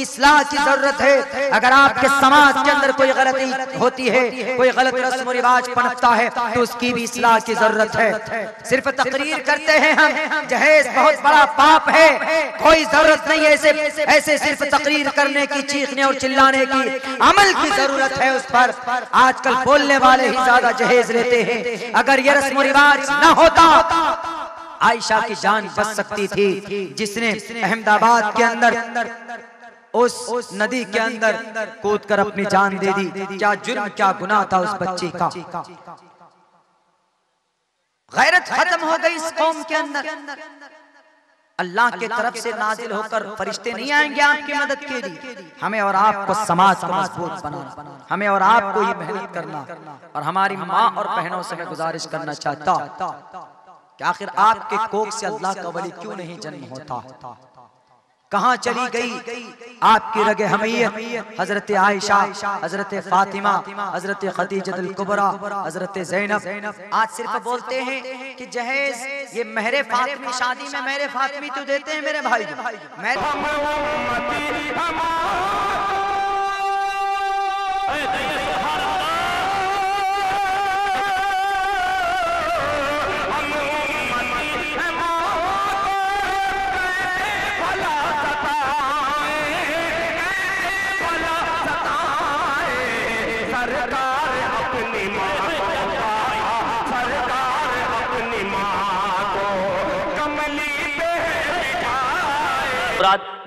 इस्लाह की जरूरत है। अगर आपके समाज के अंदर कोई गलती होती है, कोई गलत रस्म रिवाज पनपता है, तो उसकी भी इस्लाह की जरूरत है। सिर्फ तकरीर करते हैं हम, जहेज बहुत बड़ा पाप है, कोई जरूरत नहीं है ऐसे सिर्फ तकरीर करने की, चीखने और चिल्लाने की। अमल की जरूरत है उस पर। आजकल बोलने वाले ही ज्यादा जहेज लेते हैं। अगर ये रस्म रिवाज न होता, आयशा की जान बच सकती थी, जिसने अहमदाबाद के अंदर उस नदी के अंदर कूदकर अपनी जान दे दी। क्या जुर्म, क्या गुनाह था उस बच्ची का। गैरत खत्म हो गई इस कौम के अंदर। अल्लाह के तरफ से नाजिल होकर फरिश्ते नहीं आएंगे आपकी मदद के लिए। हमें और आपको समाज को मजबूत बनाना, हमें और आपको ये मेहनत करना। और हमारी माँ और बहनों से मैं गुजारिश करना चाहता कि आखिर आपके कोख से अल्लाह का वली क्यों नहीं जन्म होता। कहाँ चली गई आपकी रगे हमीयत। हजरत आयशा, हजरत फातिमा, हजरत खदीजतुल कुबरा, हजरत ज़ैनब। आज सिर्फ बोलते हैं कि जहेज ये मेहरे फातिमी, शादी में मेहरे फातिमी तो देते हैं मेरे भाई।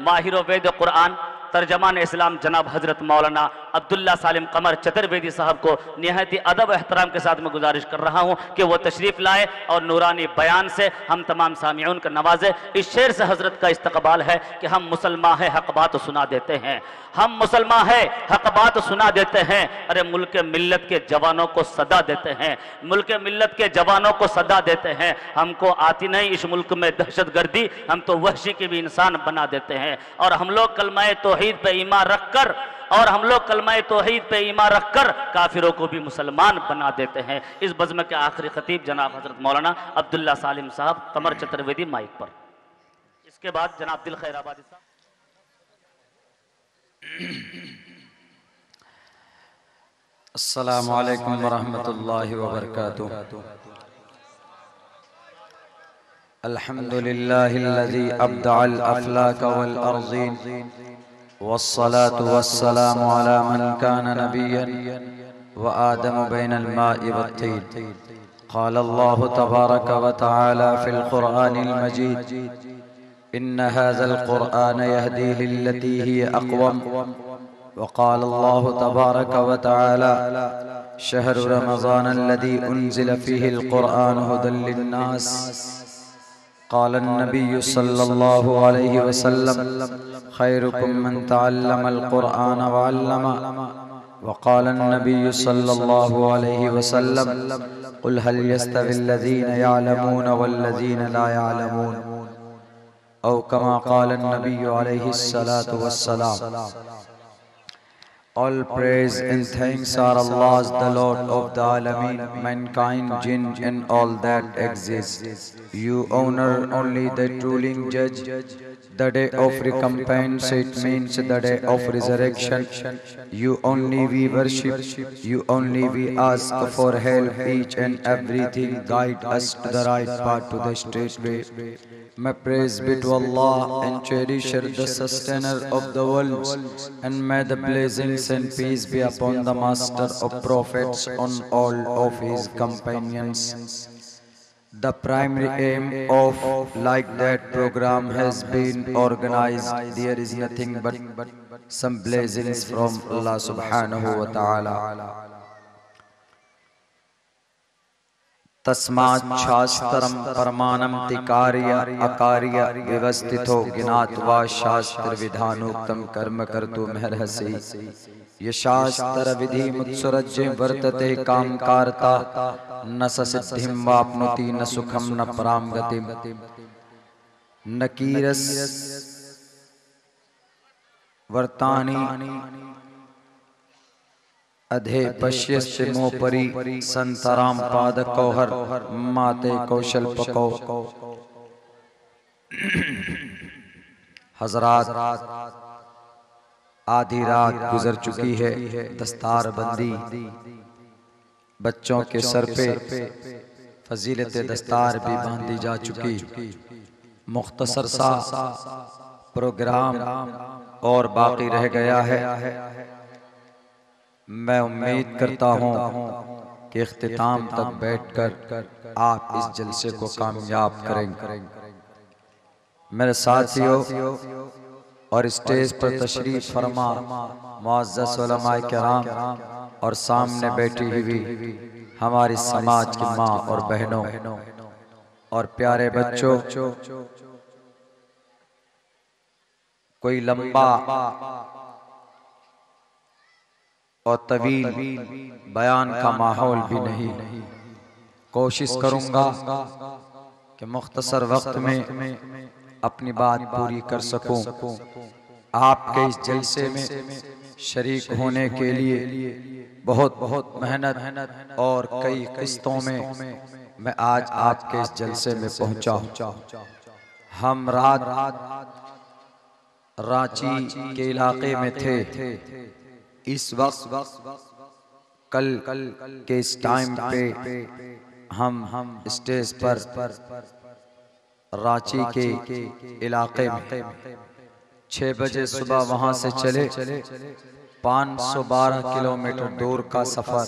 माहिर वेद कुरान तर्जमान इस्लाम जनाब हजरत मौलाना अब्दुल्ला सालिम कमर चतुर्वेदी साहब को निहायती अदब एहतराम के साथ मैं गुजारिश कर रहा हूँ कि वो तशरीफ़ लाए और नूरानी बयान से हम तमाम सामिऊन का नवाजे। इस शेर से हजरत का इस्तकबाल है कि हम मुसलमान है, हक बात सुना देते हैं। हम मुसलमान है, हक बात सुना देते हैं। अरे मुल्क मिल्लत के जवानों को सदा देते हैं, मुल्क मिल्लत के जवानों को सदा देते हैं। हमको आती नहीं इस मुल्क में दहशत गर्दी, हम तो वहशी के भी इंसान बना देते हैं। और हम लोग कलमाए तौहीद पे ईमान रखकर काफिरों को भी मुसलमान बना देते हैं। इस बज़्म के आखिरी खतीब जनाब हजरत मौलाना अब्दुल्ला सालिम साहब कमर चतुर्वेदी माइक पर। इसके बाद जनाब दिल खैराबादी साहब। अस्सलामु अलैकुम वरहमतुल्लाहि वबरकातुहू। अल्हम्दुलिल्लाहिल्लज़ी अब्दअल अफ़लाक वल अर्ज़ीन वस्सलातु वस्सलामु अला मन काना नबिय्यन व आदम बैनल माइ वत्तीन। क़ाल अल्लाहु तबारक व तआला फ़िल क़ुरआनिल मजीद इन्न हाज़ल क़ुरआन यहदी लिल्लती हिय अक़वम। वक़ाल अल्लाहु तबारक व तआला शहरु रमज़ानल्लज़ी उन्ज़िल फ़ीहिल क़ुरआन हुदल लिन्नास। क़ाल अन्नबिय्यु सल्लल्लाहु अलैहि वसल्लम खैरुकुम मन तअल्लमल क़ुरआन व अल्लमा। वक़ाल अन्नबिय्यु सल्लल्लाहु अलैहि वसल्लम क़ुल हल यस्तविल्लज़ीन यअलमून वल्लज़ीन ला यअलमून। औ कमा क़ाल अन्नबिय्यु अलैहि सलातु वस्सलाम। All praise and thanks are Allah's, the Lord of the Alameen, mankind, jinn and all that exists. You honor only the ruling judge. The day of recompense, it means the day of resurrection. You only we worship, you only we ask for help. Each and everything guide us to the right path, to the straight way. May praise be to Allah and cherisher, the sustainer of the worlds, and may the blessings and peace be upon the master of prophets, on all of his companions. The primary aim of like that program has been organized. There is nothing but some blessings from Allah subhanahu wa ta'ala. तस्मात् शास्त्रम परमानम तिकार्य अकार्य व्यवस्थितो ज्ञात्वा शास्त्र विधानोक्तम कर्म कर्तु महर्षि। ये शास्त्र विधि मुत्सुरज्य वर्तते काम कारता न सिद्धिं वाप्नोति न सुखम न पराम गतिम। न कीरस वर्तानि अधे पश्यस्य मोपरि संतराम पाद कौहर माते कौशल पको। हजरात आधी रात गुजर चुकी है, दस्तार बंदी बच्चों के सर पे फजीलत दस्तार भी बांधी जा चुकी। मुख्तसर सा प्रोग्राम और बाकी रह गया है। मैं उम्मीद करता हूँ कि इख्तिताम तक बैठकर आप इस जलसे को कामयाब करेंगे। मेरे साथियों और स्टेज पर तशरीफ फरमा मुअज़्ज़ज़ उलमाए किराम और सामने बैठी हुई हमारी समाज की माँ और बहनों और प्यारे बच्चों, कोई लंबा और तवील बयान का माहौल भी नहीं। कोशिश करूंगा कि मुख्तसर वक्त में अपनी बात पूरी कर सकूं। आपके इस जलसे में शरीक होने के लिए बहुत मेहनत और कई किस्तों में मैं आज आपके इस जलसे में पहुंचा हूं। हम रात रांची के इलाके में थे। इस वक्त कल के इस टाइम पे हम स्टेज पर रांची के इलाके में 6 बजे सुबह वहां से चले। 512 किलोमीटर दूर का सफर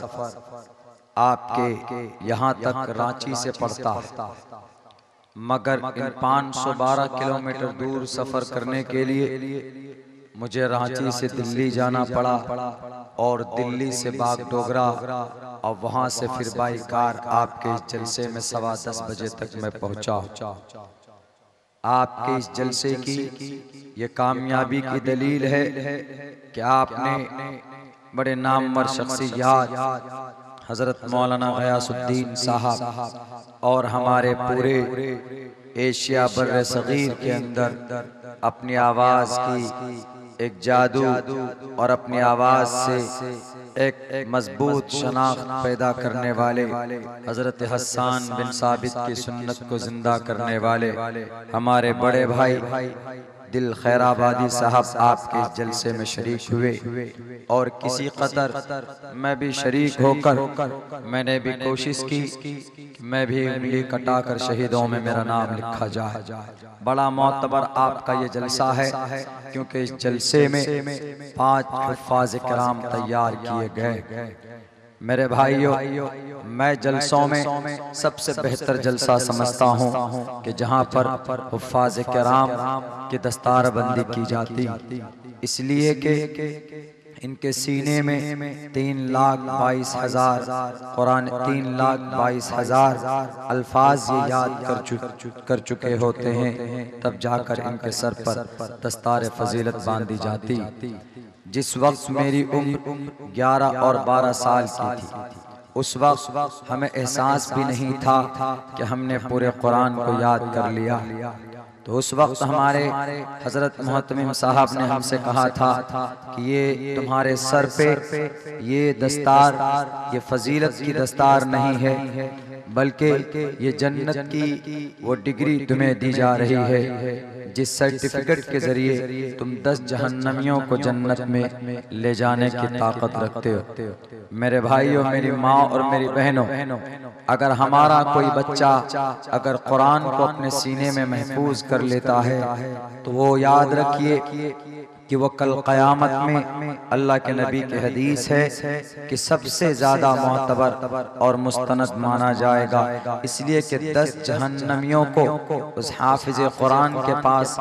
आपके यहाँ तक रांची से पड़ता, मगर इन 512 किलोमीटर दूर सफर करने के लिए मुझे रांची से दिल्ली जाना पड़ा और दिल्ली से बागडोगरा और वहां से फिर बाई कार आपके इस जलसे में 10:15 बजे तक मैं पहुंचा। आपके इस जलसे की ये कामयाबी की दलील है कि आपने बड़े नामवर शख्सियत हजरत मौलाना गयासुद्दीन साहब और हमारे पूरे एशिया बर्रे सगीर के अंदर अपनी आवाज की एक जादू और अपनी आवाज से एक मजबूत शनाख्त पैदा करने वाले हजरत हसन बिन साबित की सुन्नत को जिंदा करने वाले हमारे बड़े भाई दिल खैराबादी साहब आपके इस जलसे में शरीक हुए और किसी कदर मैं भी शरीक होकर मैंने भी कोशिश की कि मैं भी उंगली कटाकर शहीदों में मेरा नाम लिखा जाए। बड़ा मोतबर आपका ये जलसा है क्योंकि इस जलसे में 5 हुफ्फाज़ किराम तैयार किए गए। मेरे भाइयों, मैं जलसों में सबसे बेहतर जलसा समझता हूँ कि जहाँ पर हुफ्फाज़ किराम की दस्तारबंदी की जाती, इसलिए कि इनके सीने में 3,22,000 कुरान 3,22,000 अल्फाज ये याद कर चुके होते हैं, तब जाकर इनके सर पर दस्तार फजीलत बांधी जाती। जिस वक्त मेरी उम्र 11 और 12 साल की थी, उस वक्त हमें एहसास भी नहीं था कि हमने पूरे कुरान को याद कर लिया। तो उस वक्त हमारे हजरत मुहतमिम साहब ने हमसे कहा था कि ये तुम्हारे सर पे ये दस्तार, ये फजीलत की दस्तार नहीं है, बल्कि ये जन्नत की वो डिग्री तुम्हें दी जा रही है जिस सर्टिफिकेट के जरिए तुम 10 जहन्नमियों को जन्नत में ले जाने की ताकत रखते हो। मेरे भाइयों, मेरी माँ और मेरी बहनों, अगर हमारा कोई बच्चा अगर कुरान को अपने सीने में महफूज कर लेता है तो वो याद रखिए कि वो कल क़यामत में अल्लाह के नबी की हदीस है कि सबसे ज़्यादा मोतबर और मुस्तनद माना जाएगा, इसलिए कि 10 जहन्नमियों को उस हाफिज़ कुरान के पास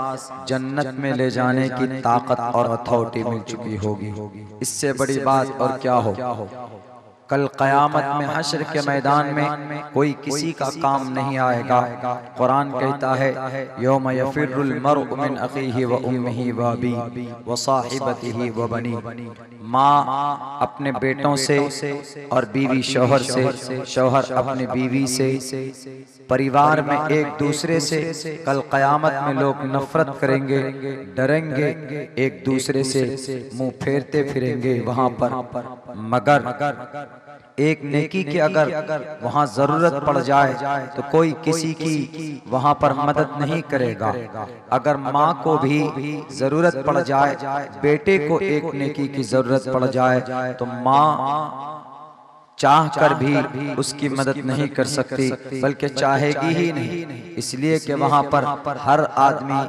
जन्नत में ले जाने की ताकत और अथॉरिटी मिल चुकी होगी। इससे बड़ी बात और क्या हो। कल क़यामत में हश्र के मैदान में कोई किसी का काम नहीं आएगा। कुरान कहता है यौम यफिरुल मर्उ मिन अखीही व उम्मिही व अबी व साहिबतिही व बनी। माँ अपने बेटों से और बीवी शौहर से, शौहर अपनी बीवी से, परिवार में एक दूसरे से कल क़यामत में लोग नफरत करेंगे, डरेंगे, एक दूसरे से मुंह फेरते फिरेंगे वहां पर। मगर एक नेकी की अगर वहाँ जरूरत पड़ जाए तो कोई किसी की वहाँ पर मदद नहीं करेगा। अगर माँ को भी जरूरत पड़ जाए, बेटे को एक नेकी की जरूरत पड़ जाए तो माँ चाह कर भी उसकी मदद नहीं कर सकती, बल्कि चाहेगी ही नहीं, इसलिए कि वहाँ पर हर आदमी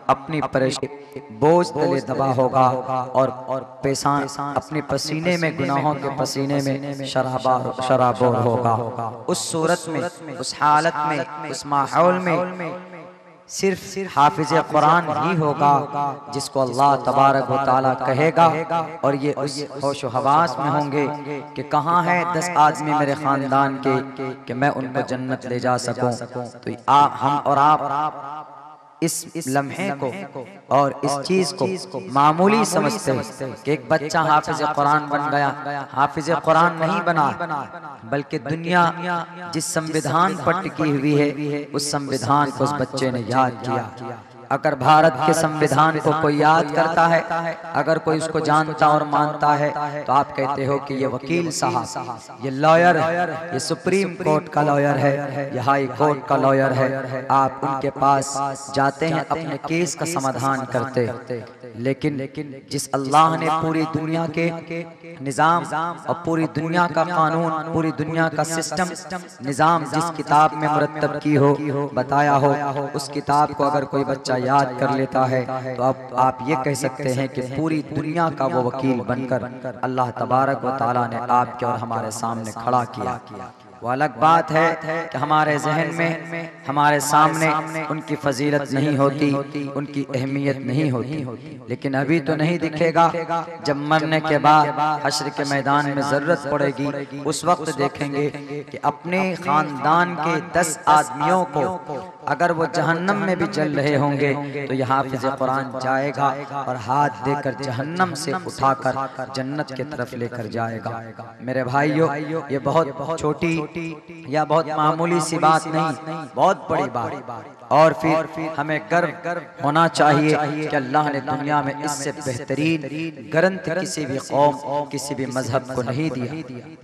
अपनी परेशानी बोझ तले दबा होगा और पेशान अपने पसीने में, गुनाहों के पसीने में शराबोर होगा। उस सूरत में, उस हालत में, उस माहौल में सिर्फ हाफिज कुरान ही होगा जिसको अल्लाह तबारक व तआला कहेगा, और ये उस होश व हवास में होंगे कि कहाँ है 10 आदमी मेरे खानदान के कि मैं उनको जन्नत ले जा सकूं। तो हम और आप इस लम्हे को और इस चीज को मामूली समझते हैं कि एक बच्चा हाफिज कुरान बन गया। हाफिज कुरान नहीं बना, बल्कि दुनिया जिस संविधान पर टिकी हुई है उस संविधान को उस बच्चे ने याद किया। अगर भारत के संविधान को कोई याद करता है, अगर कोई उसको जानता और मानता है, तो आप कहते हो कि ये वकील साहब, ये लॉयर, ये सुप्रीम कोर्ट का लॉयर है, ये हाई कोर्ट का लॉयर है। आप उनके पास जाते हैं अपने केस का समाधान करते। लेकिन जिस अल्लाह ने पूरी दुनिया के निजाम और पूरी दुनिया का कानून, पूरी दुनिया का सिस्टम निजाम जिस किताब में मुरत्तब की हो, बताया हो, उस किताब को अगर कोई बच्चा याद कर लेता है तो अब आप ये कह सकते हैं कि पूरी दुनिया का वो वकील बनकर अल्लाह तबारक व तआला ने आपके और हमारे सामने खड़ा किया। वो अलग बात है कि हमारे जहन में, हमारे सामने उनकी फजीलत नहीं होती, उनकी अहमियत नहीं होती, लेकिन अभी तो नहीं दिखेगा। जब मरने के बाद हश्र के मैदान में जरूरत पड़ेगी, उस वक्त देखेंगे कि अपने खानदान के 10 आदमियों को अगर वो जहन्नम में भी जल रहे होंगे तो यह हाफिज कुरान जाएगा और हाथ देकर जहन्नम से उठाकर जन्नत की तरफ लेकर जाएगा। मेरे भाइयों, ये बहुत छोटी या बहुत मामूली सी बात नहीं, बहुत बड़ी बात। और फिर हमें गर्व होना चाहिए कि अल्लाह ने दुनिया में इससे बेहतरीन ग्रंथ किसी भी कौम, किसी भी मजहब को नहीं दिया।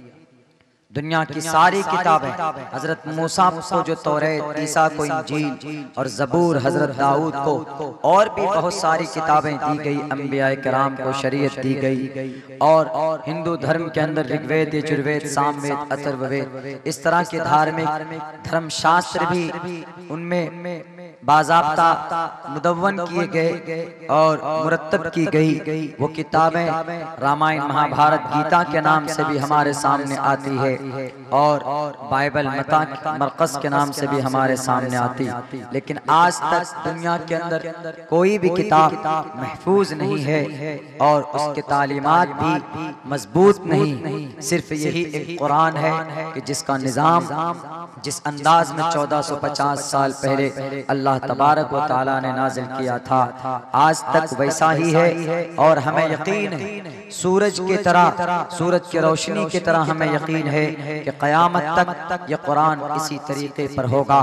दुनिया की सारी किताबें, हजरत मूसा को जो तौरात, ईसा को इंजील और जबूर, हजरत दाऊद को और भी बहुत सारी किताबें दी गई, अंबिया किराम को शरीयत दी गई, और हिंदू धर्म के अंदर ऋग्वेद, यजुर्वेद, सामवेद, अथर्ववेद, इस तरह के धार्मिक धर्म शास्त्र भी उनमें बाज़ाब्ता मुदव्वन किए गए और मुरत्तब की गई। वो किताबें रामायण, महाभारत, गीता के नाम से भी हमारे सामने आती है, और बाइबल मता मरकज़ के नाम से भी हमारे सामने आती। लेकिन आज तक दुनिया के अंदर कोई भी किताब महफूज नहीं है और उसके तालीमात भी मजबूत नहीं। सिर्फ यही एक कुरान है कि जिसका निज़ाम जिस अंदाज में 1450 साल पहले अल्लाह तबारक व तआला ने नाजिल किया था, आज तक वैसा ही है। और हमें यकीन है, सूरज की तरह, सूरज की रोशनी की तरह हमें यकीन है कि क़यामत तक ये कुरान इसी तरीके पर होगा।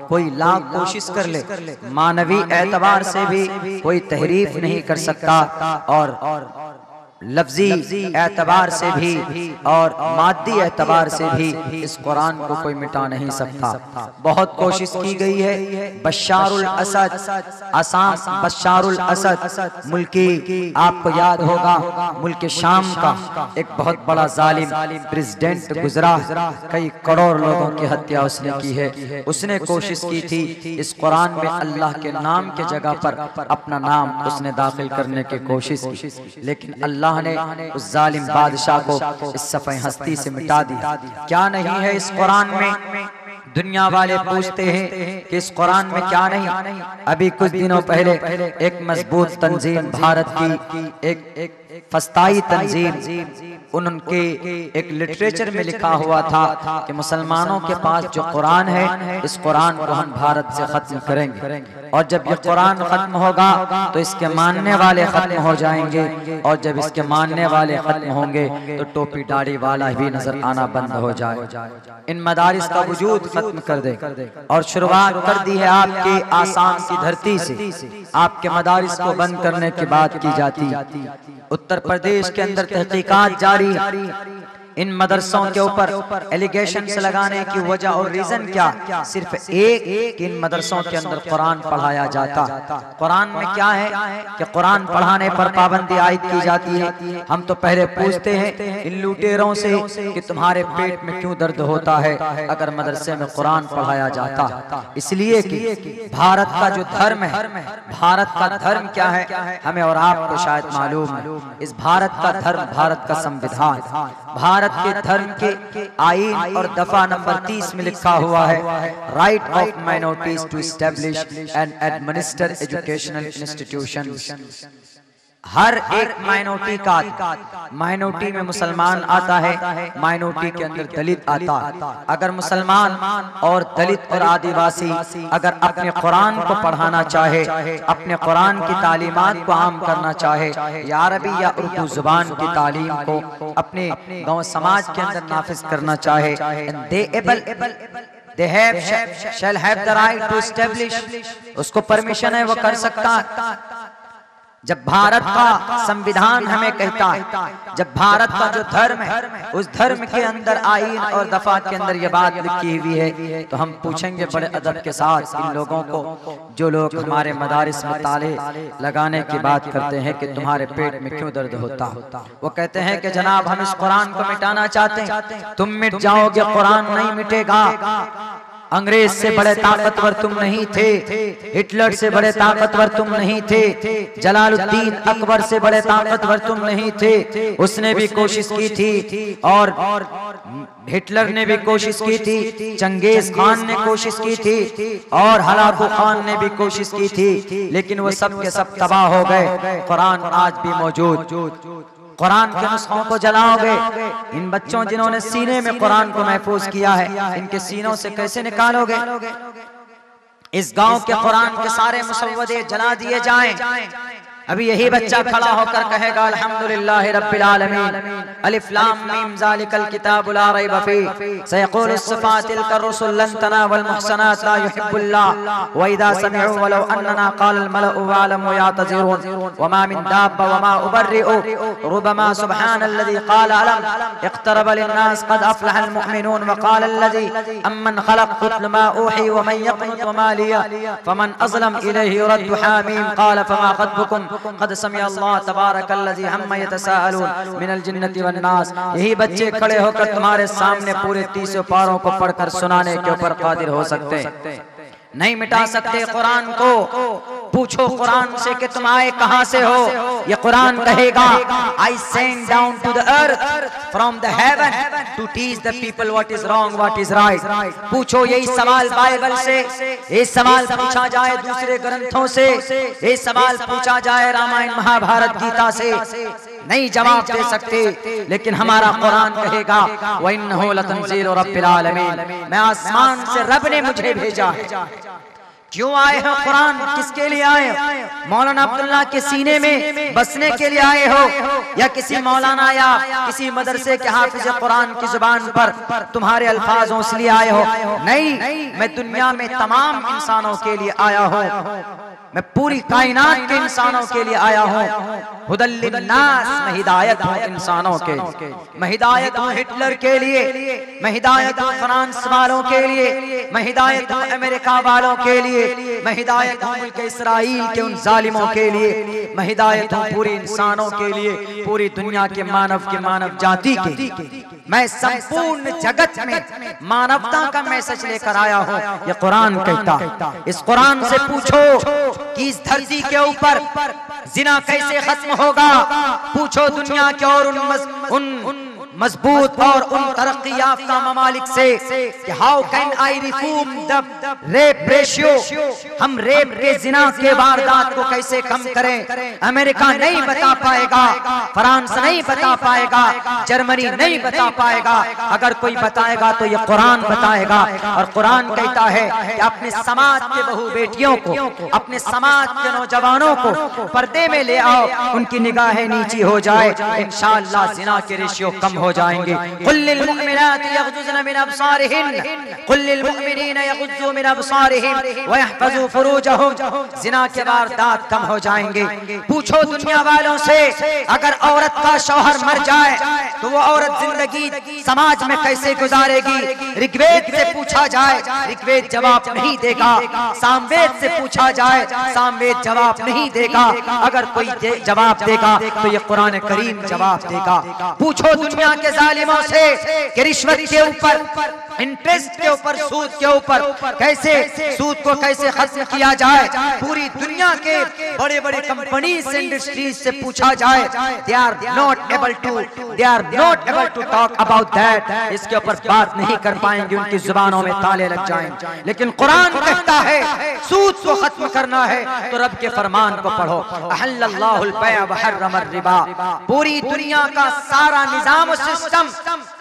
कोई लाख कोशिश कर ले, मानवी एतबार से भी कोई तहरीफ नहीं कर सकता, और लफ्जी एतबार से भी और मादी एतबार से भी इस कुरान को कोई मिटा नहीं सकता। बहुत कोशिश की गई है। बशारुल असद, असाम बशारुल असद मुल्की, आपको याद होगा, मुल्क शाम का एक बहुत बड़ा जालिम प्रेसिडेंट गुजरा, कई करोड़ लोगों की हत्या उसने की है। उसने कोशिश की थी इस कुरान में अल्लाह के नाम के जगह पर अपना नाम उसने दाखिल करने की कोशिश की, लेकिन अल्लाह ने उस जालिम बादशाह को इस सफ़े हस्ती से मिटा दिया। क्या नहीं है इस कुरान में? दुनिया वाले पूछते हैं कि इस कुरान में क्या नहीं। अभी कुछ दिनों पहले एक मजबूत तंजीम, भारत की एक फस्ताई तंजीम, उनके एक लिटरेचर में लिखा हुआ था कि मुसलमानों के पास जो कुरान है, इस कुरान को हम भारत से खत्म करेंगे, और जब ये कुरान खत्म होगा तो इसके मानने वाले खत्म हो जाएंगे, और जब इसके मानने वाले खत्म होंगे तो टोपी दाढ़ी वाला भी नजर आना बंद हो जाए। इन मदारिस का वजूद खत्म कर दे। और शुरुआत कर दी है आपके आसाम की धरती से। आपके मदारिस को बंद करने की बात की जाती। उत्तर प्रदेश के अंदर तहकीकात जारी, इन मदरसों के ऊपर एलिगेशन लगाने की वजह और रीजन क्या? सिर्फ एक कि इन मदरसों के अंदर कुरान पढ़ाया जाता। कुरान में क्या है कि कुरान पढ़ाने पर पाबंदी आयद की जाती है। हम तो पहले पूछते हैं इन लुटेरों से कि तुम्हारे पेट में क्यों दर्द होता है अगर मदरसे में कुरान पढ़ाया जाता। इसलिए कि भारत का जो धर्म है, भारत का धर्म क्या है हमें और आपको शायद मालूम है। इस भारत का धर्म, भारत का संविधान, भारत के धर्म के आईन और दफा नंबर 30 में लिखा हुआ है, right of minorities to establish and administer educational institutions. हर एक माइनॉरिटी का, माइनॉरिटी में मुसलमान आता है, माइनॉरिटी के अंदर दलित आता है। अगर मुसलमान और दलित और आदिवासी अगर अपने कुरान को पढ़ाना चाहे, अपने कुरान की तालीमात को आम करना चाहे, या अरबी या उर्दू जुबान की तालीम को अपने गांव समाज के अंदर नाफिज करना चाहे, they shall have the right to establish, उसको परमिशन है, वो कर सकता है। जब भारत का संविधान हमें कहता है, जब भारत का जो धर्म है उस धर्म के अंदर आईन और दफा के अंदर ये बात लिखी हुई है, तो हम पूछेंगे बड़े अदब के साथ इन लोगों को जो लोग हमारे मदारिस में ताले लगाने की बात करते हैं कि तुम्हारे पेट में क्यों दर्द होता। वो कहते हैं कि जनाब हम इस कुरान को मिटाना चाहते हैं, तुम मिट जाओगे, कुरान नहीं मिटेगा। अंग्रेज से बड़े ताकतवर तुम नहीं थे, हिटलर से बड़े ताकतवर तुम नहीं थे, जलालुद्दीन अकबर से बड़े ताकतवर तुम नहीं थे। उसने भी कोशिश की थी और हिटलर ने भी कोशिश की थी, चंगेज खान ने कोशिश की थी और हलाकू खान ने भी कोशिश की थी, लेकिन वो सब के सब तबाह हो गए। कुरान आज भी मौजूद। कुरान के नुस्खों को जलाओगे, इन बच्चों जिन्होंने सीने में कुरान को महफूज किया है, इनके सीनों से कैसे निकालोगे? इस गांव के कुरान के सारे मुसव्वदे जला दिए जाएं। अभी यही बच्चा खड़ा होकर कहेगा अल्हम्दुलिल्लाह रब्बिल आलमीन, अलिफ लाम मीम ज़ालिकल किताबु ला रैब फीह, सयक़ूलु सिफ़ातिल रुसुल लन तनावल मुहसनात ला युहिब्बुल्लाह, व इज़ा समिअू वलौ अन्ना क़ालल मलअु वअलमु यातज़िरून, वमा मिन दाब्बा वमा उबर्रिउ रुबमा सुब्हानल्लज़ी क़ाल अलम इक़्तरब लिन्नास क़द अफ़लहल मुमिनून, व क़ालल्लज़ी अम्मन ख़लक़ कुल मा ऊही व मन यक़नुत मा लिया फमन अज़लम इलैहि युरद्दु हामीम क़ाल फमा ख़त्बुकुम क़द समिअ अल्लाह तबारकल्लज़ी अम्मा यतसाअलून मिनल जिन्नति वन नास। यही बच्चे खड़े होकर तुम्हारे सामने पूरे 30 पारों को पढ़कर सुनाने के ऊपर कादिर हो सकते हैं। नहीं मिटा सकते कुरान को। पूछो कुरान से कि तुम आए कहां से हो, ये कुरान कहेगा I send down to the earth from the heaven to teach the people what is wrong what is right. पूछो यही सवाल बाइबल से, ये सवाल पूछा जाए दूसरे ग्रंथों से, ये सवाल पूछा जाए रामायण महाभारत गीता से, नहीं जवाब दे सकते। लेकिन हमारा कुरान कहेगा व इन्नहु लतंज़ीलु रब्बिल आलमीन, मैं आसमान से रब ने मुझे भेजा है। क्यों आए हो कुरान, किसके लिए आए हो? मौलाना अब्दुल्ला के सीने में बसने के लिए आए हो, या किसी मौलाना या किसी मदरसे के हाफिज कुरान की जुबान पर तुम्हारे अल्फाजों से लिए आए हो? नहीं, मैं दुनिया में तमाम इंसानों के लिए आया हूँ, मैं पूरी कायनात के इंसानों के लिए आया हूँ। हुदल लिन्नास, मैं हिदायत हूँ इंसानों के, मैं हिदायत हूँ हिटलर के लिए, मैं हिदायत हूँ फ्रांस वालों के लिए, मैं हिदायत हूँ अमेरिका वालों के लिए, मैं हिदायत हूँ मुल्क इसराइल के उन जालिमों के लिए, मैं हिदायत हूँ पूरे इंसानों के लिए, पूरी दुनिया के मानव जाति के। मैं संपूर्ण जगत में मानवता का मैसेज लेकर आया हूँ, ये कुरान कहता। इस कुरान से पूछो कि इस धरती के ऊपर जिना कैसे खत्म होगा। पूछो दुनिया के और उन मजबूत और उन तरक्की याफ्ता ममालिक से कि how can I reform the rape ratio, हम रेप के जिना के वारदात को कैसे कम करें। अमेरिका नहीं बता पाएगा, फ्रांस नहीं बता पाएगा, जर्मनी नहीं बता पाएगा, अगर कोई बताएगा तो ये कुरान बताएगा। और कुरान कहता है कि अपने समाज के बहू बेटियों को, अपने समाज के नौजवानों को पर्दे में ले आओ, उनकी निगाहें नीची हो जाए, इंशाअल्लाह जिना के रेशियो कम हो जाएंगे। कुल लिल मुमिनात यग़ज़ुज़न मिन अब्सारिहिन, कुल लिल मुमिनीन यग़ुज़्ज़ू मिन अब्सारिहिम व यहफ़ज़ू फ़ुरूजहुम, जिना के वारदात कम हो जाएंगे। पूछो दुनिया वालों से, अगर औरत का शौहर मर जाए तो वो औरत जिंदगी समाज में कैसे गुजारेगी। ऋग्वेद से पूछा जाए, ऋग्वेद जवाब नहीं देगा। सामवेद से पूछा जाए, सामवेद जवाब नहीं देगा। अगर कोई जवाब देगा तो ये कुरान करीम जवाब देगा। पूछो दुनिया के जालिमों से कि रिश्वत के ऊपर, इंटरेस्ट के ऊपर, सूद के ऊपर कैसे, सूद को कैसे खत्म किया जाए। पूरी दुनिया के बड़े बड़े कंपनीज, इंडस्ट्रीज से पूछा जाए, they are not able to talk about that. इसके ऊपर बात नहीं कर पाएंगे, उनकी जुबानों में ताले लग जाएंगे। लेकिन कुरान कहता है सूद को खत्म करना है तो रब के फरमान को पढ़ो, अहल्लल्लाहुल बैअ व हर्रमर रिबा। पूरी दुनिया का सारा निजाम और सिस्टम